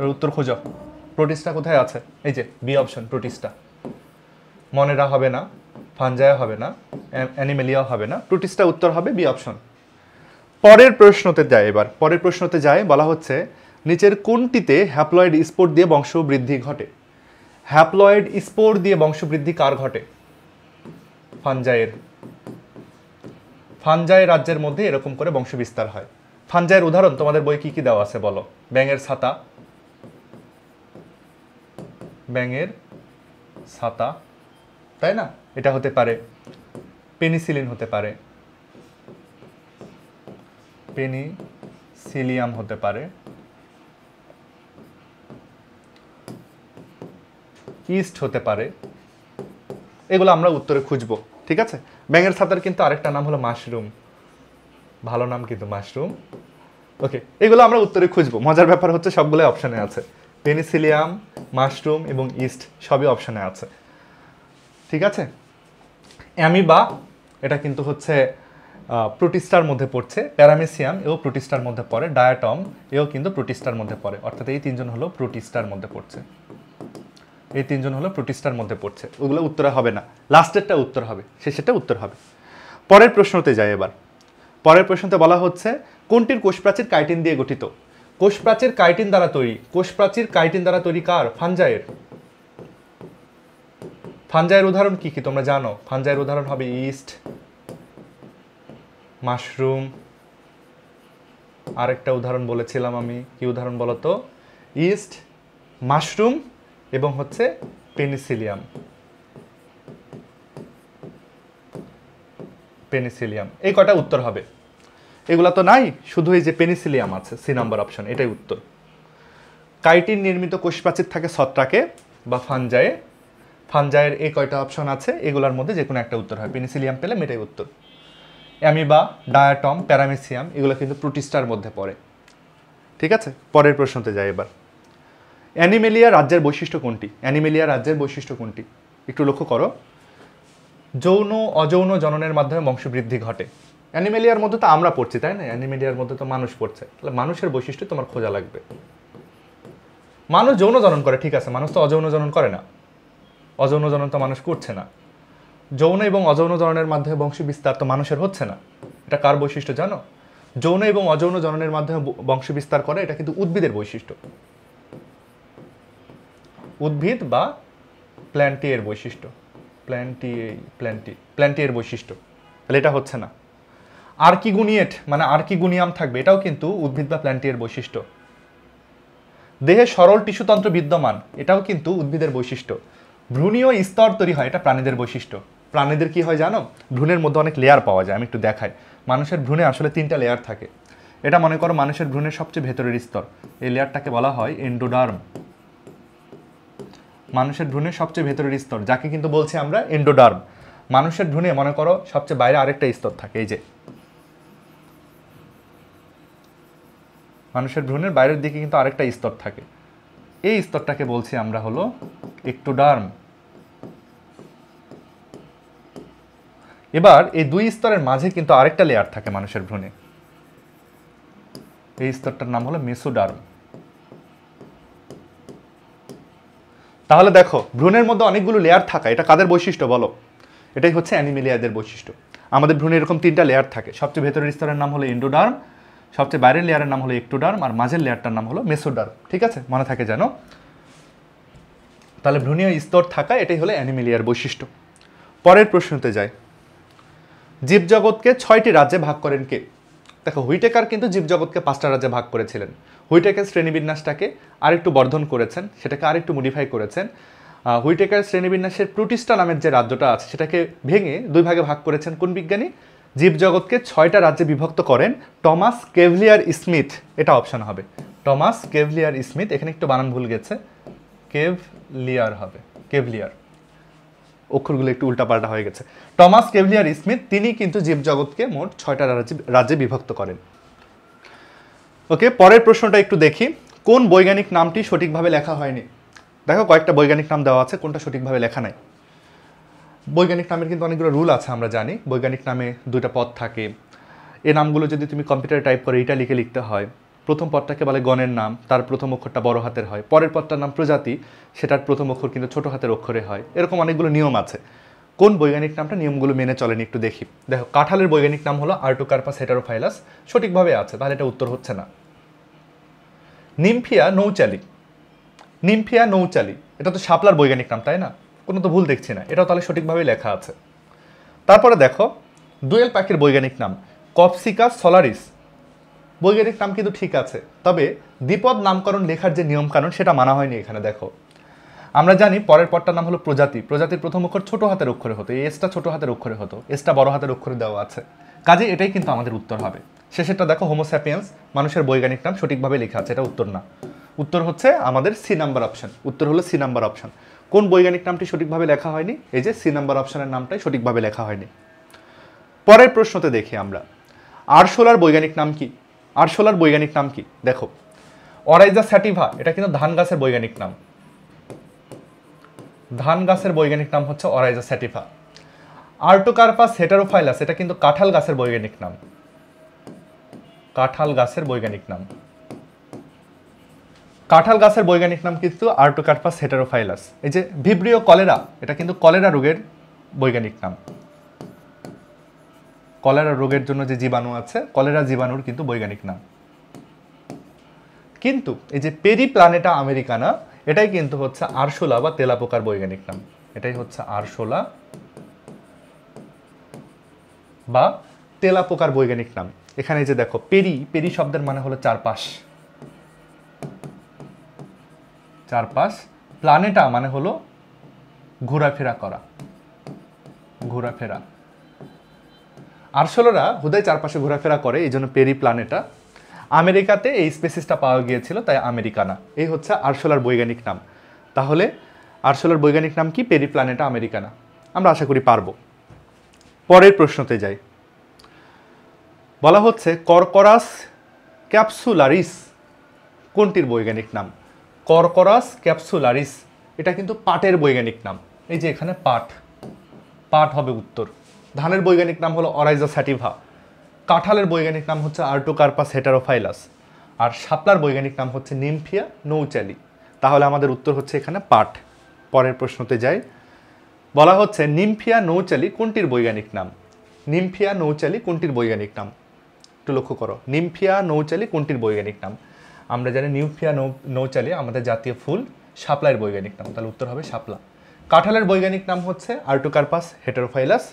এর উত্তর খোঁজো। প্রোটিস্টা কোথায় আছে? এই যে বি অপশন, প্রোটিস্টা। মনেরা হবে না, ফানজায়া হবে না, অ্যানিমেলিয়া হবে না, প্রোটিস্টা উত্তর হবে বি অপশন। পরের প্রশ্নতে যায়। এবার পরের প্রশ্নতে যায়, বলা হচ্ছে নিচের কোনটিতে হ্যাপ্লয়েড স্পোর দিয়ে বংশবৃদ্ধি ঘটে? হ্যাপ্লয়েড স্পোর দিয়ে বংশবৃদ্ধি কার ঘটে? ফানজাইয়ের। ফানজাই রাজ্যের মধ্যে এরকম করে বংশবিস্তার হয়। ফানজাইয়ের উদাহরণ তোমাদের বই কি কি দেওয়া আছে বলো? ব্যাঙের ছাতা, ব্যাঙের ছাতা, তাই না? এটা হতে পারে। পেনিসিলিন হতে পারে, পেনিসিলিয়াম হতে পারে, ইস্ট হতে পারে। এগুলো আমরা উত্তরে খুঁজবো, ঠিক আছে? ব্যাঙের ছাতার কিন্তু আরেকটা নাম হলো মাশরুম। ভালো নাম কিন্তু, মাশরুম। ওকে, এগুলো আমরা উত্তরে খুঁজবো। মজার ব্যাপার হচ্ছে সবগুলো অপশনে আছে। পেনিসিলিয়াম, মাশরুম এবং ইস্ট সবই অপশনে আছে, ঠিক আছে? অ্যামিবা এটা কিন্তু হচ্ছে প্রোটিস্টার মধ্যে পড়ছে, প্যারামেসিয়াম এও প্রোটিস্টার মধ্যে পড়ে, ডায়াটম এও কিন্তু প্রোটিস্টার মধ্যে পড়ে, অর্থাৎ এই তিনজন হলো প্রোটিস্টার মধ্যে পড়ছে, এই তিনজন হলো প্রোটিস্টার মধ্যে পড়ছে। ওগুলো উত্তরে হবে না, লাস্টেরটা উত্তর হবে, শেষেরটা উত্তর হবে। পরের প্রশ্নতে যাই এবার। পরের প্রশ্নতে বলা হচ্ছে কোনটির কোষপ্রাচীর কাইটিন দিয়ে গঠিত? কোষপ্রাচীর কাইটিন দ্বারা তৈরি। কোষপ্রাচীর কাইটিন দ্বারা তৈরি কার? ফাঞ্জাইয়ের। ফাঞ্জাইয়ের উদাহরণ কি কি তোমরা জানো? ফাঞ্জাইয়ের উদাহরণ হবে ইস্ট, মাশরুম, আরেকটা উদাহরণ বলেছিলাম আমি, কি উদাহরণ বলো তো? ইস্ট, মাশরুম এবং হচ্ছে পেনিসিলিয়াম। পেনিসিলিয়াম, এই কটা উত্তর হবে। এগুলা তো নাই, শুধু এই যে পেনিসিলিয়াম আছে, সি নাম্বার অপশন, এটাই উত্তর। কাইটিন নির্মিত কোষপ্রাচীর থাকে ছত্রাকে বা ফাঞ্জায়ে। ফাঞ্জায়ের এই কয়টা অপশন আছে, এগুলোর মধ্যে যে কোনো একটা উত্তর হয়। পেনিসিলিয়াম পেলে এটাই উত্তর। অ্যামিবা, ডায়াটম, প্যারামেসিয়াম এগুলো কিন্তু প্রোটিস্টার মধ্যে পড়ে। ঠিক আছে, পরের প্রশ্নতে যাই এবার। অ্যানিমেলিয়া রাজ্যের বৈশিষ্ট্য কোনটি? অ্যানিমেলিয়া রাজ্যের বৈশিষ্ট্য কোনটি? একটু লক্ষ্য করো। যৌন অযৌন জননের মাধ্যমে বংশবৃদ্ধি ঘটে। অ্যানিমেলিয়ার মধ্যে তো আমরা পড়ছি, তাই না? অ্যানিমেলিয়ার মধ্যে তো মানুষ পড়ছে, তাহলে মানুষের বৈশিষ্ট্য তোমার খোঁজা লাগবে। মানুষ যৌন জনন করে, ঠিক আছে, মানুষ তো অযৌন জনন করে না, অযৌন জনন তো মানুষ করছে না। যৌন এবং অযৌন জননের মাধ্যমে বংশ বিস্তার তো মানুষের হচ্ছে না। এটা কার বৈশিষ্ট্য জানো? যৌন এবং অযৌন জননের মাধ্যমে বংশ বিস্তার করে, এটা কিন্তু উদ্ভিদের বৈশিষ্ট্য, উদ্ভিদ বা প্ল্যান্টিয়ের বৈশিষ্ট্য, প্ল্যান্টিয়ের বৈশিষ্ট্য, তাহলে এটা হচ্ছে না। আর্কিগুনিয়েট মানে আর্কিগুনিয়াম থাকবে, এটাও কিন্তু উদ্ভিদ বা প্ল্যান্টিয়ের বৈশিষ্ট্য। দেহে সরল টিস্যুতন্ত্র বিদ্যমান, এটাও কিন্তু উদ্ভিদের বৈশিষ্ট্য। ভ্রূণীয় স্তর তৈরি হয়, এটা প্রাণীদের বৈশিষ্ট্য। প্রাণীদের কি হয় জানো? ভ্রূণের মধ্যে অনেক লেয়ার পাওয়া যায়, আমি একটু দেখাই। মানুষের ভ্রূণে আসলে 3টা লেয়ার থাকে। এটা মনে করো মানুষের ভ্রূণের সবচেয়ে ভেতরের স্তর, এই লেয়ারটাকে বলা হয় এন্ডোডার্ম। মানুষের ভ্রূণের সবচেয়ে ভেতরের স্তর, যাকে কিন্তু বলছি আমরা এন্ডোডার্ম। মানুষের ভ্রূণে মনে করো সবচেয়ে বাইরে আরেকটা স্তর থাকে, এই যে মানুষের ভ্রূণের বাইরের দিকে কিন্তু আরেকটা স্তর থাকে, এই স্তরটাকে বলছি আমরা হলো এক্টোডার্ম। এবার এই দুই স্তরের মাঝে কিন্তু আরেকটা লেয়ার থাকে মানুষের ভ্রূণে, এই স্তরটার নাম হলো মেসোডার্ম। তাহলে দেখো, ভ্রূণের মধ্যে অনেকগুলো লেয়ার থাকা, এটা কাদের বৈশিষ্ট্য বলো? এটাই হচ্ছে অ্যানিমেলিয়াদের বৈশিষ্ট্য। আমাদের ভ্রূণে এরকম 3টা লেয়ার থাকে, সবচেয়ে ভেতরের স্তরের নাম হলো এন্ডোডার্ম, সবচেয়ে বাইরের লেয়ারের নাম হলো এক্টোডার্ম, আর মাঝের লেয়ারটার নাম হলো মেসোডার্ম। ঠিক আছে, মনে থাকে যেন। তাহলে ভ্রূণীয় স্তর থাকা, এটাই হলো অ্যানিমেলিয়ার বৈশিষ্ট্য। পরের প্রশ্নতে যায়। জীবজগৎকে 6টি রাজ্যে ভাগ করেন কে? দেখো, হুইটেকার কিন্তু জীবজগৎকে 5টা রাজ্যে ভাগ করেছিলেন। হুইটেকার শ্রেণীবিন্যাসটাকে আরেকটু বর্ধন করেছেন, সেটাকে আরেকটু মডিফাই করেছেন। হুইটেকার শ্রেণীবিন্যাসের প্রোটিস্টা নামের যে রাজ্যটা আছে, সেটাকে ভেঙে 2 ভাগে ভাগ করেছেন কোন বিজ্ঞানী? জীবজগৎকে 6টা রাজ্যে বিভক্ত করেন টমাস কেভলিয়ার স্মিথ। এটা অপশন হবে, টমাস কেভলিয়ার স্মিথ। এখানে একটু বানান ভুল গেছে, কেভলিয়ার হবে, কেভলিয়ার, অক্ষরগুলো একটু উল্টাপাল্টা হয়ে গেছে। টমাস কেভলিয়ার স্মিথ, তিনি কিন্তু জীবজগৎকে মোট 6টা রাজ্যে বিভক্ত করেন। ওকে, পরের প্রশ্নটা একটু দেখি। কোন বৈজ্ঞানিক নামটি সঠিকভাবে লেখা হয়নি? দেখো, কয়েকটা বৈজ্ঞানিক নাম দেওয়া আছে, কোনটা সঠিকভাবে লেখা নাই। বৈজ্ঞানিক নামের কিন্তু অনেকগুলো রুল আছে, আমরা জানি। বৈজ্ঞানিক নামে 2টা পদ থাকে। এই নামগুলো যদি তুমি কম্পিউটারে টাইপ করে এটা লিখতে হয়। প্রথম পদটাকে বলে গণের নাম, তার প্রথম অক্ষরটা বড় হাতের হয়। পরের পদটার নাম প্রজাতি, সেটার প্রথম অক্ষর কিন্তু ছোট হাতের অক্ষরে হয়। এরকম অনেকগুলো নিয়ম আছে। কোন বৈজ্ঞানিক নামটা নিয়মগুলো মেনে চলেনি একটু দেখি। দেখো, কাঁঠালের বৈজ্ঞানিক নাম হলো আর্টোকার্পাস হেটারোফাইলাস, সঠিকভাবে আছে, তাহলে এটা উত্তর হচ্ছে না। নিমফিয়া নৌচালি, নিমফিয়া নৌচালি, এটা তো শাপলার বৈজ্ঞানিক নাম, তাই না? কোনো তো ভুল দেখছি না, এটাও তাহলে সঠিকভাবে লেখা আছে। তারপরে দেখো, দোয়েল পাখির বৈজ্ঞানিক নাম কপসিকাস সলারিস, বৈজ্ঞানিক নাম কিন্তু ঠিক আছে, তবে দ্বিপদ নামকরণ লেখার যে নিয়ম কানুন সেটা মানা হয়নি এখানে। দেখো, আমরা জানি পরের পদটার নাম হলো প্রজাতি, প্রজাতির প্রথম অক্ষর ছোট হাতের অক্ষরে হতো, এসটা ছোট হাতের অক্ষরে হতো, এসটা বড় হাতের অক্ষরে দেওয়া আছে, কাজে এটাই কিন্তু আমাদের উত্তর হবে। শেষেরটা দেখো, হোমোস্যাপিয়েন্স, মানুষের বৈজ্ঞানিক নাম সঠিকভাবে লেখা আছে, এটা উত্তর না। উত্তর হচ্ছে আমাদের সি নাম্বার অপশন, উত্তর হলো সি নাম্বার অপশন। কোন বৈজ্ঞানিক নামটি সঠিকভাবে লেখা হয়নি? এই যে সি নাম্বার অপশনের নামটাই সঠিকভাবে লেখা হয়নি। পরের প্রশ্নতে দেখি আমরা, আরশোলার বৈজ্ঞানিক নাম কি? আরশোলার বৈজ্ঞানিক নাম কি? দেখো, অরাইজা স্যাটিভা, এটা কিন্তু ধান গাছের বৈজ্ঞানিক নাম। ধান গাছের বৈজ্ঞানিক নাম হচ্ছে অরাইজা স্যাটিভা। আর্টোকার্পাস হেটারোফাইলাস এটা কিন্তু কাঁঠাল গাছের বৈজ্ঞানিক নাম। কাঁঠাল গাছের বৈজ্ঞানিক নাম, কাঁঠাল গাছের বৈজ্ঞানিক নাম কিন্তু আর্টোকার্পাস হেটারোফাইলাস। এই যে ভিব্রিও কলেরা এটা কিন্তু কলেরা রোগের বৈজ্ঞানিক নাম। কলেরা রোগের জন্য যে জীবাণু আছে কলেরা জীবাণুর কিন্তু বৈজ্ঞানিক নাম। কিন্তু এই যে পেরিপ্ল্যানেটা আমেরিকানা এটাই কিন্তু হচ্ছে আরশোলা বা তেলাপোকার বৈজ্ঞানিক নাম। এটাই হচ্ছে আরশোলা বা তেলাপোকার বৈজ্ঞানিক নাম। এখানে যে দেখো পেরি, পেরি শব্দের মানে হলো চারপাশ, চারপাশ। প্ল্যানেটা মানে হলো ঘোরাফেরা করা, ঘোরাফেরা। আরশোলারা হুদায় চারপাশে ঘোরাফেরা করে, এই জন্য পেরি প্ল্যানেটা। আমেরিকাতে এই স্পেসিসটা পাওয়া গিয়েছিল, তাই আমেরিকানা। এই হচ্ছে আরশোলার বৈজ্ঞানিক নাম। তাহলে আরশোলার বৈজ্ঞানিক নাম কি? Periplaneta americana. আমরা আশা করি পারবো। পরের প্রশ্নতে যাই। বলা হচ্ছে কর্করাস ক্যাপসুলারিস কোনটির বৈজ্ঞানিক নাম? কর্করাস ক্যাপসুলারিস এটা কিন্তু পাটের বৈজ্ঞানিক নাম। এই যে এখানে পাট, পাট হবে উত্তর। ধানের বৈজ্ঞানিক নাম হলো অরাইজা স্যাটিভা। কাঁঠালের বৈজ্ঞানিক নাম হচ্ছে আর্টোকার্পাস হেটারোফাইলাস। আর শাপলার বৈজ্ঞানিক নাম হচ্ছে নিমফিয়া নৌচালি। তাহলে আমাদের উত্তর হচ্ছে এখানে পাট। পরের প্রশ্নতে যাই। বলা হচ্ছে নিমফিয়া নৌচালি কোনটির বৈজ্ঞানিক নাম? নিমফিয়া নৌচালি কোনটির বৈজ্ঞানিক নাম? একটু লক্ষ্য করো, নিমফিয়া নৌচালি কোনটির বৈজ্ঞানিক নাম? আমরা জানি নিমফিয়া নৌচালি আমাদের জাতীয় ফুল, শাপলার বৈজ্ঞানিক নাম। তাহলে উত্তর হবে শাপলা। কাঁঠালের বৈজ্ঞানিক নাম হচ্ছে আর্টোকার্পাস হেটারোফাইলাস।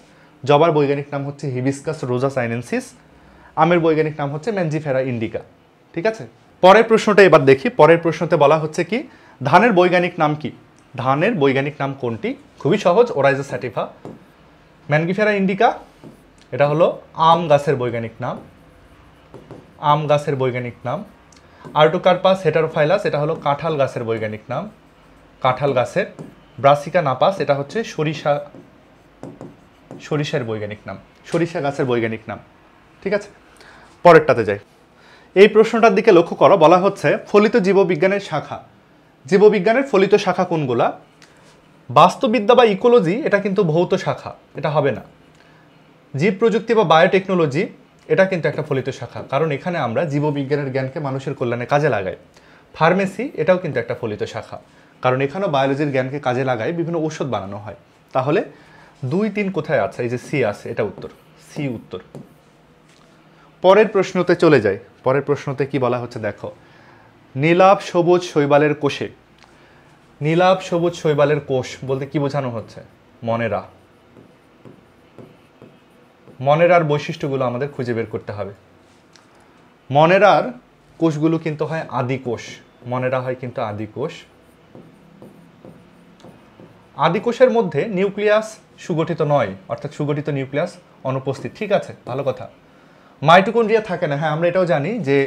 জবার বৈজ্ঞানিক নাম হচ্ছে হিবিস্কাস রোজা সাইনেন্সিস। আমের বৈজ্ঞানিক নাম হচ্ছে ম্যানজিফেরা ইন্ডিকা। ঠিক আছে, পরের প্রশ্নটা এবার দেখি। পরের প্রশ্নতে বলা হচ্ছে কি ধানের বৈজ্ঞানিক নাম কি? ধানের বৈজ্ঞানিক নাম কোনটি? খুবই সহজ, ওরাইজা স্যাটিভা। ম্যানজিফেরা ইন্ডিকা এটা হলো আম গাছের বৈজ্ঞানিক নাম, আম গাছের বৈজ্ঞানিক নাম। আর্টোকার্পাস হেটারোফাইলাস এটা হলো কাঁঠাল গাছের বৈজ্ঞানিক নাম, কাঁঠাল গাছের। ব্রাসিকা নাপাস এটা হচ্ছে সরিষা, সরিষার বৈজ্ঞানিক নাম, সরিষা গাছের বৈজ্ঞানিক নাম। ঠিক আছে, পরেরটাতে যাই। এই প্রশ্নটার দিকে লক্ষ্য করো। বলা হচ্ছে ফলিত জীববিজ্ঞানের শাখা। জীববিজ্ঞানের ফলিত শাখা কোনগুলা? বাস্তুবিদ্যা বা ইকোলজি এটা কিন্তু ভৌত শাখা, এটা হবে না। জীব প্রযুক্তি বা বায়োটেকনোলজি এটা কিন্তু একটা ফলিত শাখা, কারণ এখানে আমরা জীববিজ্ঞানের জ্ঞানকে মানুষের কল্যাণে কাজে লাগাই। ফার্মেসি এটাও কিন্তু একটা ফলিত শাখা, কারণ এখানেও বায়োলজির জ্ঞানকে কাজে লাগাই বিভিন্ন ঔষধ বানানো হয়। তাহলে 2, 3 কোথায় আছে? এই যে সি আছে, এটা উত্তর, সি উত্তর। পরের প্রশ্নতে চলে যাই। পরের প্রশ্নতে কি বলা হচ্ছে দেখো। নীলাভ সবুজ শৈবালের কোষে, নীলাভ সবুজ শৈবালের কোষ বলতে কি বোঝানো হচ্ছে? মনেরা। মনেরার বৈশিষ্ট্যগুলো আমাদের খুঁজে বের করতে হবে। মনেরার কোষগুলো কিন্তু হয় আদি কোষ, মনেরা হয় কিন্তু আদি কোষ। আদি কোষের মধ্যে নিউক্লিয়াস সুগঠিত নয়, অর্থাৎ সুগঠিত নিউক্লিয়াস অনুপস্থিত। ঠিক আছে, ভালো কথা। মাইটোকন্ড্রিয়া থাকে না, হ্যাঁ আমরা এটাও জানি যে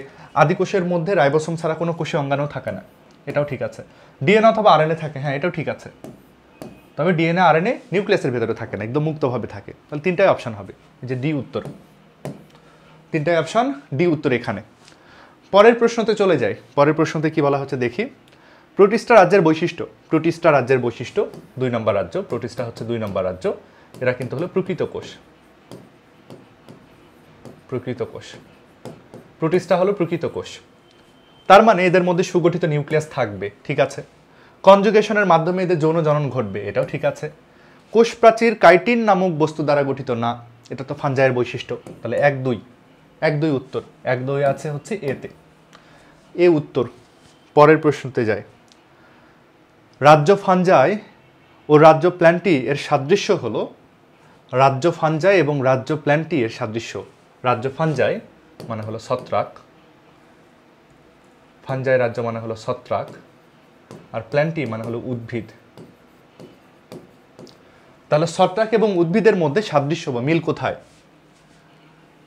আদি কোষের মধ্যে রাইবোসোম ছাড়া কোনো কোষীয় অঙ্গাণু থাকে না, এটাও ঠিক আছে। ডিএনএ অথবা আরএনএ থাকে, হ্যাঁ এটাও ঠিক আছে। তবে ডিএনএ আরএনএ নিউক্লিয়াসের ভেতরে থাকে না, একদম মুক্তভাবে থাকে। তাহলে 3টাই অপশন হবে, যে ডি উত্তর। 3টাই অপশন, ডি উত্তর এখানে। পরের প্রশ্নতে চলে যাই। পরের প্রশ্নতে কি বলা হচ্ছে দেখি। প্রোটিস্টা রাজ্যের বৈশিষ্ট্য। প্রোটিস্টা রাজ্যের বৈশিষ্ট্য 2 নম্বর রাজ্য। প্রোটিস্টা হচ্ছে 2 নম্বর রাজ্য। এরা কিন্তু হলো প্রকৃত কোষ, প্রকৃত কোষ। প্রোটিস্টা হলো প্রকৃত কোষ, তার মানে এদের মধ্যে সুগঠিত নিউক্লিয়াস থাকবে। ঠিক আছে। কনজুগেশনের মাধ্যমে এদের যৌন জনন ঘটবে, এটাও ঠিক আছে। কোষ প্রাচীর কাইটিন নামক বস্তু দ্বারা গঠিত না, এটা তো ফাঞ্জাইয়ের বৈশিষ্ট্য। তাহলে 1, 2, 1, 2 উত্তর। 1, 2 আছে হচ্ছে এতে, এ উত্তর। পরের প্রশ্নতে যায়। রাজ্য ফাঞ্জাই ও রাজ্য প্ল্যান্টি এর সাদৃশ্য হলো, রাজ্য ফাঞ্জাই এবং রাজ্য প্ল্যান্টি এর সাদৃশ্য। রাজ্য ফাঞ্জাই মানে হলো ছত্রাক, ফাঞ্জাই রাজ্য মানে হলো ছত্রাক, আর প্ল্যান্টি মানে হলো উদ্ভিদ। তাহলে ছত্রাক এবং উদ্ভিদের মধ্যে সাদৃশ্য বা মিল কোথায়?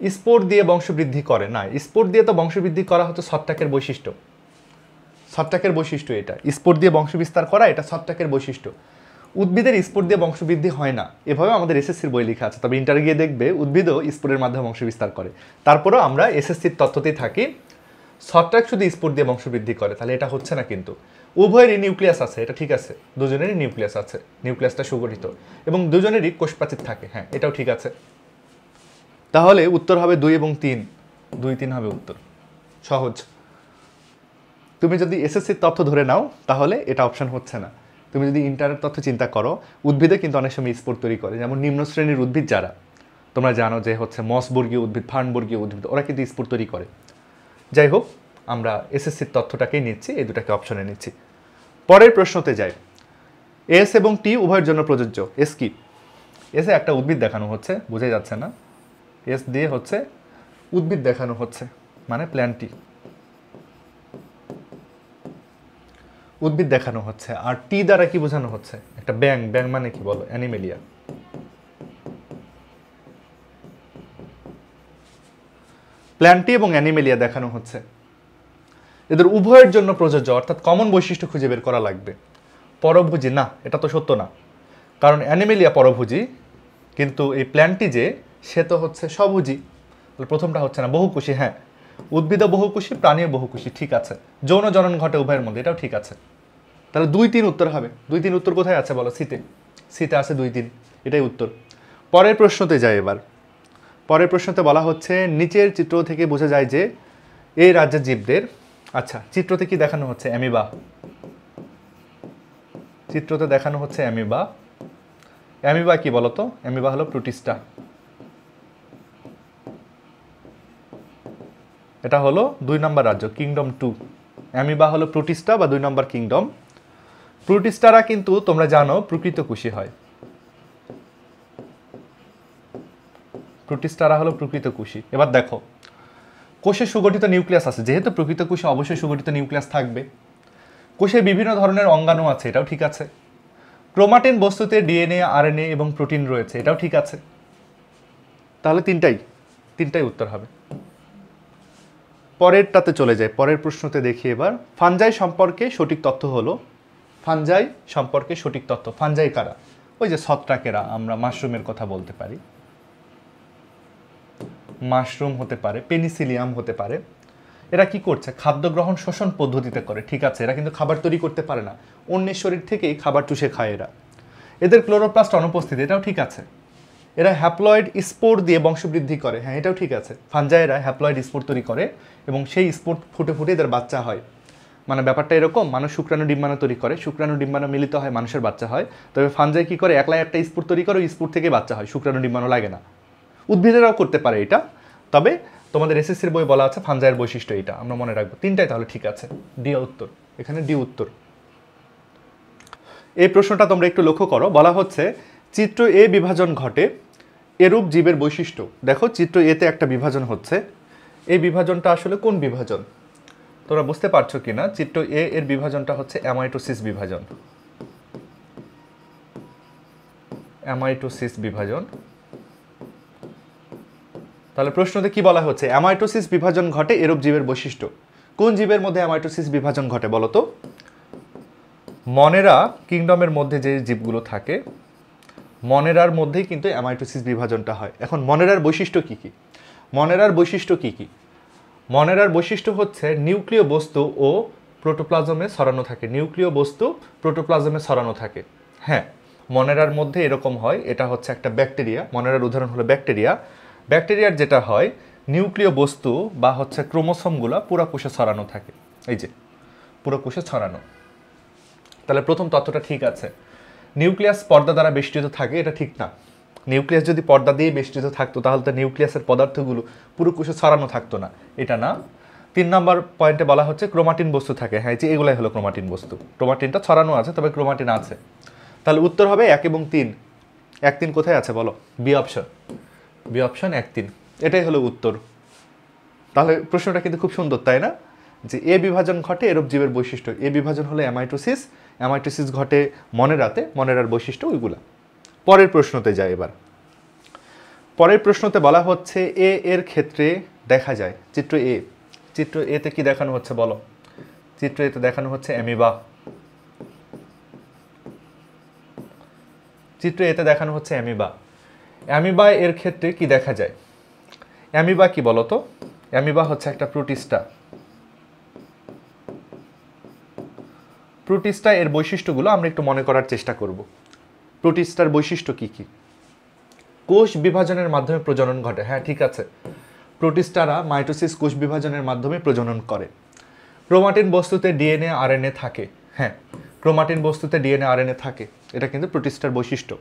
স্পোর দিয়ে বংশবৃদ্ধি করে না, স্পোর দিয়ে তো বংশবৃদ্ধি করা হচ্ছে ছত্রাকের বৈশিষ্ট্য, ছত্রাকের বৈশিষ্ট্য এটা। স্পোর দিয়ে বংশবিস্তার করা এটা ছত্রাকের বৈশিষ্ট্য। উদ্ভিদের স্পোর দিয়ে বংশবৃদ্ধি হয় না, এভাবে আমাদের এসএসসির বই লেখা আছে। তবে ইন্টারে গিয়ে দেখবে উদ্ভিদও স্পোরের মাধ্যমে বংশবিস্তার করে। তারপরেও আমরা এসএসসির তথ্যতেই থাকি ছত্রাক শুধু স্পোর দিয়ে বংশবৃদ্ধি করে, তাহলে এটা হচ্ছে না। কিন্তু উভয়েরই নিউক্লিয়াস আছে, এটা ঠিক আছে, দুজনেরই নিউক্লিয়াস আছে, নিউক্লিয়াসটা সুগঠিত এবং দুজনেরই কোষপ্রাচীর থাকে, হ্যাঁ এটাও ঠিক আছে। তাহলে উত্তর হবে 2 এবং 3, 2, 3 হবে উত্তর। সহজ। তুমি যদি এসএসসির তথ্য ধরে নাও তাহলে এটা অপশন হচ্ছে না। তুমি যদি ইন্টারের তথ্য চিন্তা করো, উদ্ভিদে কিন্তু অনেক সময় স্পোর তৈরি করে, যেমন নিম্ন শ্রেণীর উদ্ভিদ যারা, তোমরা জানো যে হচ্ছে মসবর্গীয় উদ্ভিদ, ফার্নবর্গীয় উদ্ভিদ, ওরা কিন্তু স্পোর তৈরি করে। যাই হোক, আমরা এসএসসির তথ্যটাকেই নিচ্ছি, এই দুটাকে অপশনে নিচ্ছি। পরের প্রশ্নতে যাই। এস এবং টি উভয়ের জন্য প্রযোজ্য। এস কি? এসে একটা উদ্ভিদ দেখানো হচ্ছে, বোঝা যাচ্ছে না, এস দিয়ে হচ্ছে উদ্ভিদ দেখানো হচ্ছে, মানে প্ল্যান্টটি, উদ্ভিদ দেখানো হচ্ছে। আর টি দ্বারা কি বোঝানো হচ্ছে? একটা ব্যাং। ব্যাং মানে কি বলো? অ্যানিমেলিয়া। প্ল্যান্টটি এবং অ্যানিমেলিয়া দেখানো হচ্ছে, এদের উভয়ের জন্য প্রযোজ্য, অর্থাৎ কমন বৈশিষ্ট্য খুঁজে বের করা লাগবে। পরভোজী না, এটা তো সত্য না, কারণ অ্যানিমেলিয়া পরভোজী, কিন্তু এই প্ল্যান্টটি যে, সে তো হচ্ছে স্বভোজী। প্রথমটা হচ্ছে না। বহুকোষী, হ্যাঁ, উদ্ভিদও বহুকোষী, প্রাণীও বহুকোষী, ঠিক আছে। যৌন জনন ঘটে উভয়ের মধ্যে, এটাও ঠিক আছে। তাহলে 2, 3 উত্তর হবে। 2, 3 উত্তর কোথায় আছে বলো? সিতে। সিতে আছে 2, 3, এটাই উত্তর। পরের প্রশ্নতে যাই এবার। পরের প্রশ্নতে বলা হচ্ছে, নিচের চিত্র থেকে বোঝা যায় যে এই রাজ্যের জীবদের, আচ্ছা চিত্রতে কি দেখানো হচ্ছে? অ্যামিবা। চিত্রতে দেখানো হচ্ছে অ্যামিবা। অ্যামিবা কি বলতো? অ্যামিবা হলো প্রোটিস্টা। এটা হলো 2 নম্বর রাজ্য, কিংডম 2। অ্যামিবা হলো প্রোটিস্টা বা 2 নম্বর কিংডম। প্রোটিস্টারা কিন্তু তোমরা জানো প্রকৃতকোষী হয়। প্রোটিস্টারা হলো প্রকৃতকোষী। এবার দেখো, কোষে সুগঠিত নিউক্লিয়াস আছে, যেহেতু প্রকৃতকোষে অবশ্যই সুগঠিত নিউক্লিয়াস থাকবে। কোষে বিভিন্ন ধরনের অঙ্গাণু আছে, এটাও ঠিক আছে। ক্রোমাটিন বস্তুতে ডিএনএ, আরএনএ এবং প্রোটিন রয়েছে, এটাও ঠিক আছে। তাহলে তিনটাই উত্তর হবে। পরেরটাতে চলে যায়। পরের প্রশ্নতে দেখি এবার। ফানজাই সম্পর্কে সঠিক তথ্য হলো, ফানজাই সম্পর্কে সঠিক তথ্য। ফানজাই কারা? ওই যে ছত্রাকেরা, আমরা মাশরুমের কথা বলতে পারি, মাশরুম হতে পারে, পেনিসিলিয়াম হতে পারে। এরা কি করছে? খাদ্য গ্রহণ শোষণ পদ্ধতিতে করে, ঠিক আছে। এরা কিন্তু খাবার তৈরি করতে পারে না, অন্যের শরীর থেকেই খাবার চুষে খায় এরা। এদের ক্লোরোপ্লাস্ট অনুপস্থিত, এটাও ঠিক আছে। এরা হ্যাপ্লয়েড স্পোর দিয়ে বংশবৃদ্ধি করে, হ্যাঁ এটাও ঠিক আছে। ফানজাইরা হ্যাপ্লয়েড স্পোর তৈরি করে এবং সেই স্পোর ফুটে ফুটে এদের বাচ্চা হয়। মানে ব্যাপারটা এরকম, মানুষ শুক্রাণু ডিম্বাণু তৈরি করে, শুক্রাণু ডিম্বাণু মিলিত হয়, মানুষের বাচ্চা হয়। তবে ফানজাই কি করে? একলাই একটা স্পোর তৈরি করে, ওই স্পোর থেকে বাচ্চা হয়, শুক্রাণু ডিম্বাণু লাগে না। উদ্ভিদেরাও করতে পারে এটা, তবে তোমাদের এসএসসির বই বলা আছে ফানজাইয়ের বৈশিষ্ট্য এটা, আমরা মনে রাখবো। তিনটাই তাহলে ঠিক আছে। ডি উত্তর, এখানে ডি উত্তর। এই প্রশ্নটা তোমরা একটু লক্ষ্য করো। বলা হচ্ছে চিত্র এ বিভাজন ঘটে, এরূপ জীবের বৈশিষ্ট্য। দেখো চিত্র এতে একটা বিভাজন হচ্ছে, এই বিভাজনটা আসলে কোন বিভাজন তোমরা বুঝতে পারছো কিনা? চিত্র এ এর বিভাজনটা হচ্ছে অ্যামাইটোসিস বিভাজন। অ্যামাইটোসিস বিভাজন। তাহলে প্রশ্নতে কি বলা হচ্ছে? অ্যামাইটোসিস বিভাজন ঘটে এরূপ জীবের বৈশিষ্ট্য। কোন জীবের মধ্যে অ্যামাইটোসিস বিভাজন ঘটে বলো তো? মনেরা কিংডমের মধ্যে যে জীবগুলো থাকে, মনেরার মধ্যেই কিন্তু অ্যামাইটোসিস বিভাজনটা হয়। এখন মনেরার বৈশিষ্ট্য কি কি? মনেরার বৈশিষ্ট্য কি কি? মনেরার বৈশিষ্ট্য হচ্ছে নিউক্লিয় বস্তু ও প্রোটোপ্লাজমে ছড়ানো থাকে। নিউক্লিয় বস্তু প্রোটোপ্লাজমে ছড়ানো থাকে, হ্যাঁ। মনেরার মধ্যে এরকম হয়, এটা হচ্ছে একটা ব্যাকটেরিয়া। মনেরার উদাহরণ হলো ব্যাকটেরিয়া। ব্যাকটেরিয়ার যেটা হয়, নিউক্লিয় বস্তু বা হচ্ছে ক্রোমোসোমগুলো পুরো কোষে ছড়ানো থাকে, এই যে পুরো কোষে ছড়ানো। তাহলে প্রথম তথ্যটা ঠিক আছে। নিউক্লিয়াস পর্দা দ্বারা বেষ্টিত থাকে, এটা ঠিক না। নিউক্লিয়াস যদি পর্দা দিয়ে বেষ্টিত থাকতো তাহলে তো নিউক্লিয়াসের পদার্থগুলো পুরো কোষে ছড়ানো থাকতো না, এটা না। 3 নম্বর পয়েন্টে বলা হচ্ছে ক্রোমাটিন বস্তু থাকে, হ্যাঁ যে এগুলাই হলো ক্রোমাটিন বস্তু। ক্রোমাটিনটা ছড়ানো আছে, তবে ক্রোমাটিন আছে। তাহলে উত্তর হবে 1 এবং 3। 1, 3 কোথায় আছে বলো? B option. বি অপশন 1, 3, এটাই হলো উত্তর। তাহলে প্রশ্নটা কিন্তু খুব সুন্দর, তাই না? যে এ বিভাজন ঘটে এরূপ জীবের বৈশিষ্ট্য। এ বিভাজন হলো অ্যামাইটোসিস, অ্যামাইটোসিস ঘটে মনেরাতে, মনেরার বৈশিষ্ট্য ওইগুলা। পরের প্রশ্নতে যায় এবার। পরের প্রশ্নতে বলা হচ্ছে এ এর ক্ষেত্রে দেখা যায়, চিত্র এ, চিত্র এতে কি দেখানো হচ্ছে বলো? চিত্র এতে দেখানো হচ্ছে অ্যামিবা। চিত্র এতে দেখানো হচ্ছে অ্যামিবা। অ্যামিবা এর ক্ষেত্রে কি দেখা যায়? অ্যামিবা কি বলতো? অ্যামিবা হচ্ছে একটা প্রোটিস্টা। প্রোটিস্টা এর বৈশিষ্ট্যগুলো আমরা একটু মনে করার চেষ্টা করব। প্রোটিস্টার বৈশিষ্ট্য কি কি? কোষ বিভাজনের মাধ্যমে প্রজনন ঘটে, হ্যাঁ ঠিক আছে, প্রোটিস্টারা মাইটোসিস কোষ বিভাজনের মাধ্যমে প্রজনন করে। ক্রোমাটিন বস্তুতে ডিএনএ আরএনএ থাকে, হ্যাঁ ক্রোমাটিন বস্তুতে ডিএনএ আরএনএ থাকে, এটা কিন্তু প্রোটিস্টার বৈশিষ্ট্য।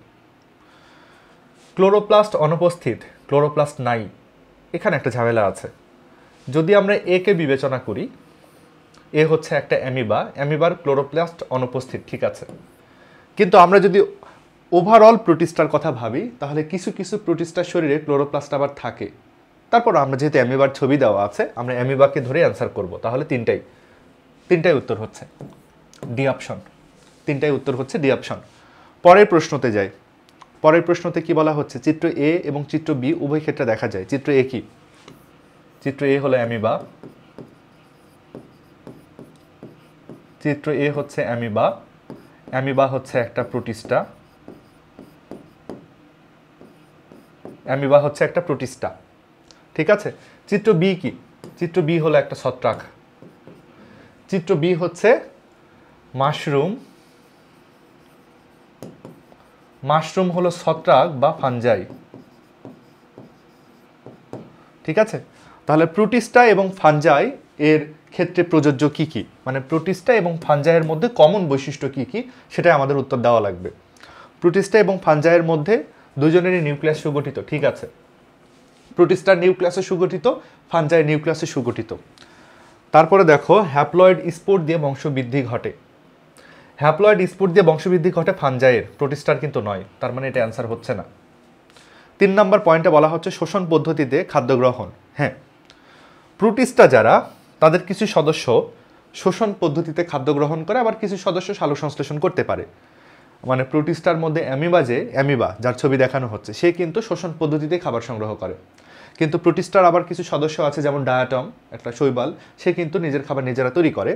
ক্লোরোপ্লাস্ট অনুপস্থিত, ক্লোরোপ্লাস্ট নাই, এখানে একটা ঝামেলা আছে। যদি আমরা একে বিবেচনা করি, এ হচ্ছে একটা অ্যামিবা, অ্যামিবার ক্লোরোপ্লাস্ট অনুপস্থিত, ঠিক আছে, কিন্তু আমরা যদি ওভারঅল প্রোটিস্টার কথা ভাবি তাহলে কিছু কিছু প্রোটিস্টার শরীরে ক্লোরোপ্লাস্ট আবার থাকে। তারপর আমরা যেহেতু অ্যামিবার ছবি দেওয়া আছে, আমরা অ্যামিবাকে ধরে অ্যান্সার করব, তাহলে তিনটাই উত্তর হচ্ছে ডি অপশন, তিনটাই উত্তর হচ্ছে ডি অপশন। পরের প্রশ্নতে যাই। পরের প্রশ্নতে কি বলা হচ্ছে? চিত্র এ এবং চিত্র বি উভয় ক্ষেত্রে দেখা যায়। চিত্র এ কি? চিত্র এ হলো অ্যামিবা, চিত্র এ হচ্ছে অ্যামিবা, অ্যামিবা হচ্ছে একটা প্রোটিস্টা, অ্যামিবা হচ্ছে একটা প্রোটিস্টা, ঠিক আছে। চিত্র বি কি? চিত্র বি হলো একটা ছত্রাক, চিত্র বি হচ্ছে মাশরুম, মাশরুম হলো ছত্রাক বা ফাঞ্জাই, ঠিক আছে। তাহলে প্রোটিস্টা এবং ফাঞ্জাই এর ক্ষেত্রে প্রযোজ্য কি কি, মানে প্রোটিস্টা এবং ফাঞ্জাইয়ের মধ্যে কমন বৈশিষ্ট্য কি কি, সেটাই আমাদের উত্তর দেওয়া লাগবে। প্রোটিস্টা এবং ফাঞ্জাইয়ের মধ্যে দুজনেরই নিউক্লিয়াস সুগঠিত, ঠিক আছে, প্রোটিস্টার নিউক্লিয়াসে সুগঠিত, ফাঞ্জাইয়ের নিউক্লিয়াসে সুগঠিত। তারপরে দেখো হ্যাপ্লয়েড স্পোর দিয়ে বংশবৃদ্ধি ঘটে, হ্যাপ্লয়েড স্পোর দিয়ে বংশবৃদ্ধি ঘটে ফাঞ্জাইয়ের, প্রোটিস্টার কিন্তু নয়, তার মানে এটা অ্যান্সার হচ্ছে না। 3 নম্বর পয়েন্টে বলা হচ্ছে শোষণ পদ্ধতিতে খাদ্য গ্রহণ, হ্যাঁ প্রোটিস্টা যারা তাদের কিছু সদস্য শোষণ পদ্ধতিতে খাদ্য গ্রহণ করে, আবার কিছু সদস্য সালোকসংশ্লেষণ করতে পারে। মানে প্রোটিস্টার মধ্যে অ্যামিবা যার ছবি দেখানো হচ্ছে, সে কিন্তু শোষণ পদ্ধতিতে খাবার সংগ্রহ করে, কিন্তু প্রোটিস্টার আবার কিছু সদস্য আছে যেমন ডায়াটম একটা শৈবাল, সে কিন্তু নিজের খাবার নিজেরা তৈরি করে।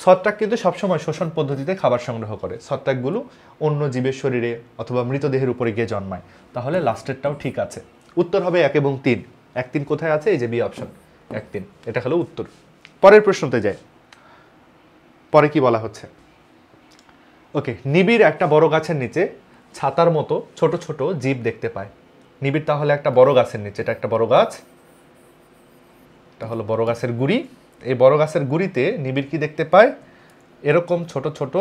ছত্রাক কিন্তু সবসময় শোষণ পদ্ধতিতে খাবার সংগ্রহ করে, ছত্রাকগুলো অন্য জীবের শরীরে অথবা মৃতদেহের উপরে গিয়ে জন্মায়। তাহলে লাস্টেরটাও ঠিক আছে, উত্তর হবে 1 এবং 3। 1, 3 কোথায় আছে? এই যে বি অপশন 1, 3, এটা হলো উত্তর। পরের প্রশ্নতে যাই। পরে কি বলা হচ্ছে? ওকে, নিবিড় একটা বড় গাছের নিচে ছাতার মতো ছোট ছোট জীব দেখতে পায়। নিবিড় তাহলে একটা বড় গাছের নিচে, এটা একটা বড় গাছ, এটা হলো বড় গাছের গুড়ি, এই বড় গাছের গুড়িতে নিবিড় কি দেখতে পায়? এরকম ছোট ছোট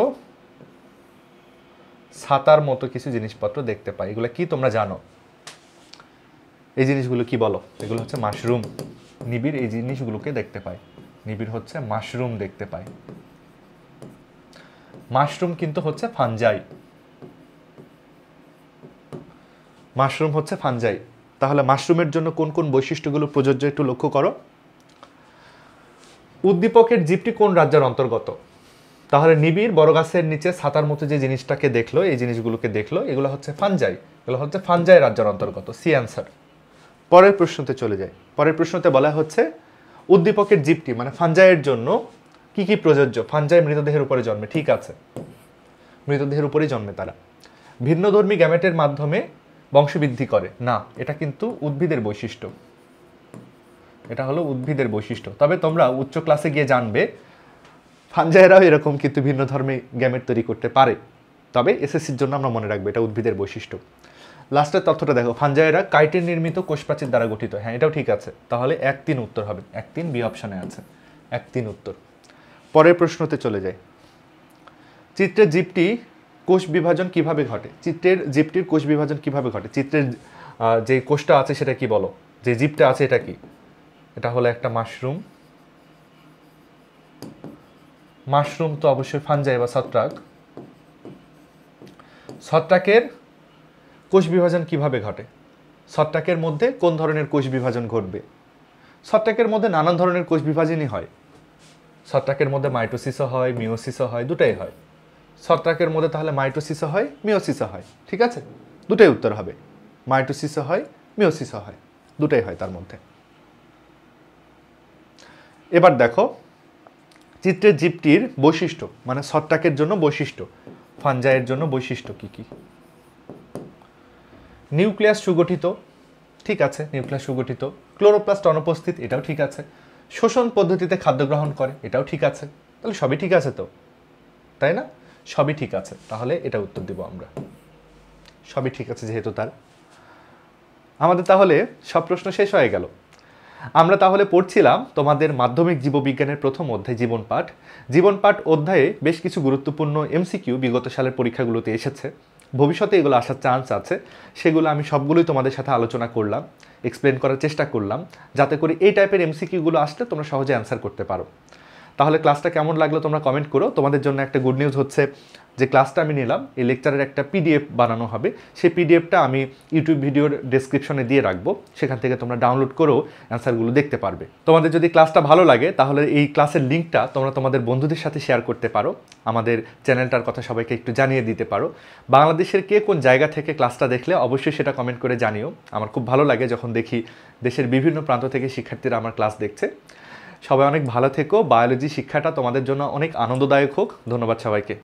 ছাতার মতো কিছু জিনিসপত্র দেখতে পায়। এগুলো কি তোমরা জানো? এই জিনিসগুলো কি বলো? এগুলো হচ্ছে মাশরুম। নিবিড় এই জিনিসগুলোকে দেখতে পায়, নিবিড় হচ্ছে মাশরুম দেখতে পায়। মাশরুম কিন্তু হচ্ছে ফাঞ্জাই, মাশরুম হচ্ছে ফাঞ্জাই। তাহলে মাশরুমের জন্য কোন কোন বৈশিষ্ট্যগুলো প্রযোজ্য একটু লক্ষ্য করো। উদ্দীপকের জীবটি কোন রাজ্যের অন্তর্গত? তাহলে নিবিড় বড় গাছের নিচে ছাতার মতো যে জিনিসটাকে দেখলো, এই জিনিসগুলোকে দেখলো, এগুলো হচ্ছে ফাঞ্জাই, এগুলো হচ্ছে ফাঞ্জাই রাজ্যের অন্তর্গত, সি অ্যান্সার। পরের প্রশ্নতে চলে যায়। পরের প্রশ্নতে বলা হচ্ছে উদ্দীপকের জীবটি মানে ফাঞ্জাইয়ের জন্য কি কি প্রযোজ্য? ফাঞ্জাই মৃতদেহের উপরে জন্মে, ঠিক আছে, মৃতদেহের উপরেই জন্মে তারা। ভিন্নধর্মী গ্যামেটের মাধ্যমে বংশবৃদ্ধি করে না, এটা কিন্তু উদ্ভিদের বৈশিষ্ট্য, এটা হলো উদ্ভিদের বৈশিষ্ট্য। তবে তোমরা উচ্চ ক্লাসে গিয়ে জানবে ফাঞ্জাইরাও এরকম কিন্তু ভিন্ন ধর্মী গ্যামেট তৈরি করতে পারে, তবে এসএসসির জন্য আমরা মনে রাখবো এটা উদ্ভিদের বৈশিষ্ট্য। লাস্টের তথ্যটা দেখো, ফাঞ্জাইরা কাইটিন নির্মিত কোষপ্রাচীর দ্বারা গঠিত, হ্যাঁ এটাও ঠিক আছে, তাহলে 1, 3 উত্তর হবে, 1, 3 বি অপশনে আছে, 1, 3 উত্তর। পরের প্রশ্নতে চলে যায়। চিত্রের জীবটি কোষ বিভাজন কিভাবে ঘটে? চিত্রের জীবটির কোষ বিভাজন কিভাবে ঘটে? চিত্রের যে কোষটা আছে সেটা কি বলো, যে জীবটা আছে এটা কি? এটা হলো একটা মাশরুম, মাশরুম তো অবশ্যই ফাঞ্জাই বা ছত্রাক। ছত্রাকের কোষ বিভাজন কিভাবে ঘটে? ছত্রাকের মধ্যে কোন ধরনের কোষ বিভাজন ঘটবে? ছত্রাকের মধ্যে নানান ধরনের কোষ বিভাজনই হয়, ছত্রাকের মধ্যে মাইটোসিসও হয়, মিওসিসও হয়, দুটাই হয়। ছত্রাকের মধ্যে তাহলে মাইটোসিসও হয়, মিওসিসও হয়, ঠিক আছে, দুটাই উত্তর হবে, মাইটোসিসও হয়, মিওসিসও হয়, দুটাই হয় তার মধ্যে। এবার দেখো চিত্রের জীবটির বৈশিষ্ট্য, মানে ছত্রাকের জন্য বৈশিষ্ট্য, ফাঞ্জাইয়ের জন্য বৈশিষ্ট্য কি কি? নিউক্লিয়াস সুগঠিত, ঠিক আছে, নিউক্লিয়াস সুগঠিত। ক্লোরোপ্লাস্ট অনুপস্থিত, এটাও ঠিক আছে। শোষণ পদ্ধতিতে খাদ্য গ্রহণ করে, এটাও ঠিক আছে, তাহলে সবই ঠিক আছে তো। তাই না? সবই ঠিক আছে, তাহলে এটা উত্তর দিব আমরা। সবই ঠিক আছে যেহেতু তার, আমাদের তাহলে সব প্রশ্ন শেষ হয়ে গেল। আমরা তাহলে পড়ছিলাম তোমাদের মাধ্যমিক জীববিজ্ঞানের প্রথম অধ্যায় জীবন পাঠ। জীবন পাঠ অধ্যায়ে বেশ কিছু গুরুত্বপূর্ণ এমসিকিউ বিগত সালের পরীক্ষাগুলোতে এসেছে, ভবিষ্যতে এগুলো আসার চান্স আছে। সেগুলো আমি সবগুলোই তোমাদের সাথে আলোচনা করলাম, এক্সপ্লেন করার চেষ্টা করলাম, যাতে করে এই টাইপের এমসিকিউগুলো আসলে তোমরা সহজে অ্যান্সার করতে পারো। তাহলে ক্লাসটা কেমন লাগলো তোমরা কমেন্ট করো। তোমাদের জন্য একটা গুড নিউজ হচ্ছে যে ক্লাসটা আমি নিলাম, এই লেকচারের একটা পিডিএফ বানানো হবে। সেই পিডিএফটা আমি ইউটিউব ভিডিওর ডেসক্রিপশনে দিয়ে রাখবো, সেখান থেকে তোমরা ডাউনলোড করেও অ্যান্সারগুলো দেখতে পারবে। তোমাদের যদি ক্লাসটা ভালো লাগে তাহলে এই ক্লাসের লিঙ্কটা তোমরা তোমাদের বন্ধুদের সাথে শেয়ার করতে পারো, আমাদের চ্যানেলটার কথা সবাইকে একটু জানিয়ে দিতে পারো। বাংলাদেশের কে কোন জায়গা থেকে ক্লাসটা দেখলে অবশ্যই সেটা কমেন্ট করে জানিও। আমার খুব ভালো লাগে যখন দেখি দেশের বিভিন্ন প্রান্ত থেকে শিক্ষার্থীরা আমার ক্লাস দেখছে। সবাই অনেক ভালো থেকো, বায়োলজি শিক্ষাটা তোমাদের জন্য অনেক আনন্দদায়ক হোক। ধন্যবাদ সবাইকে।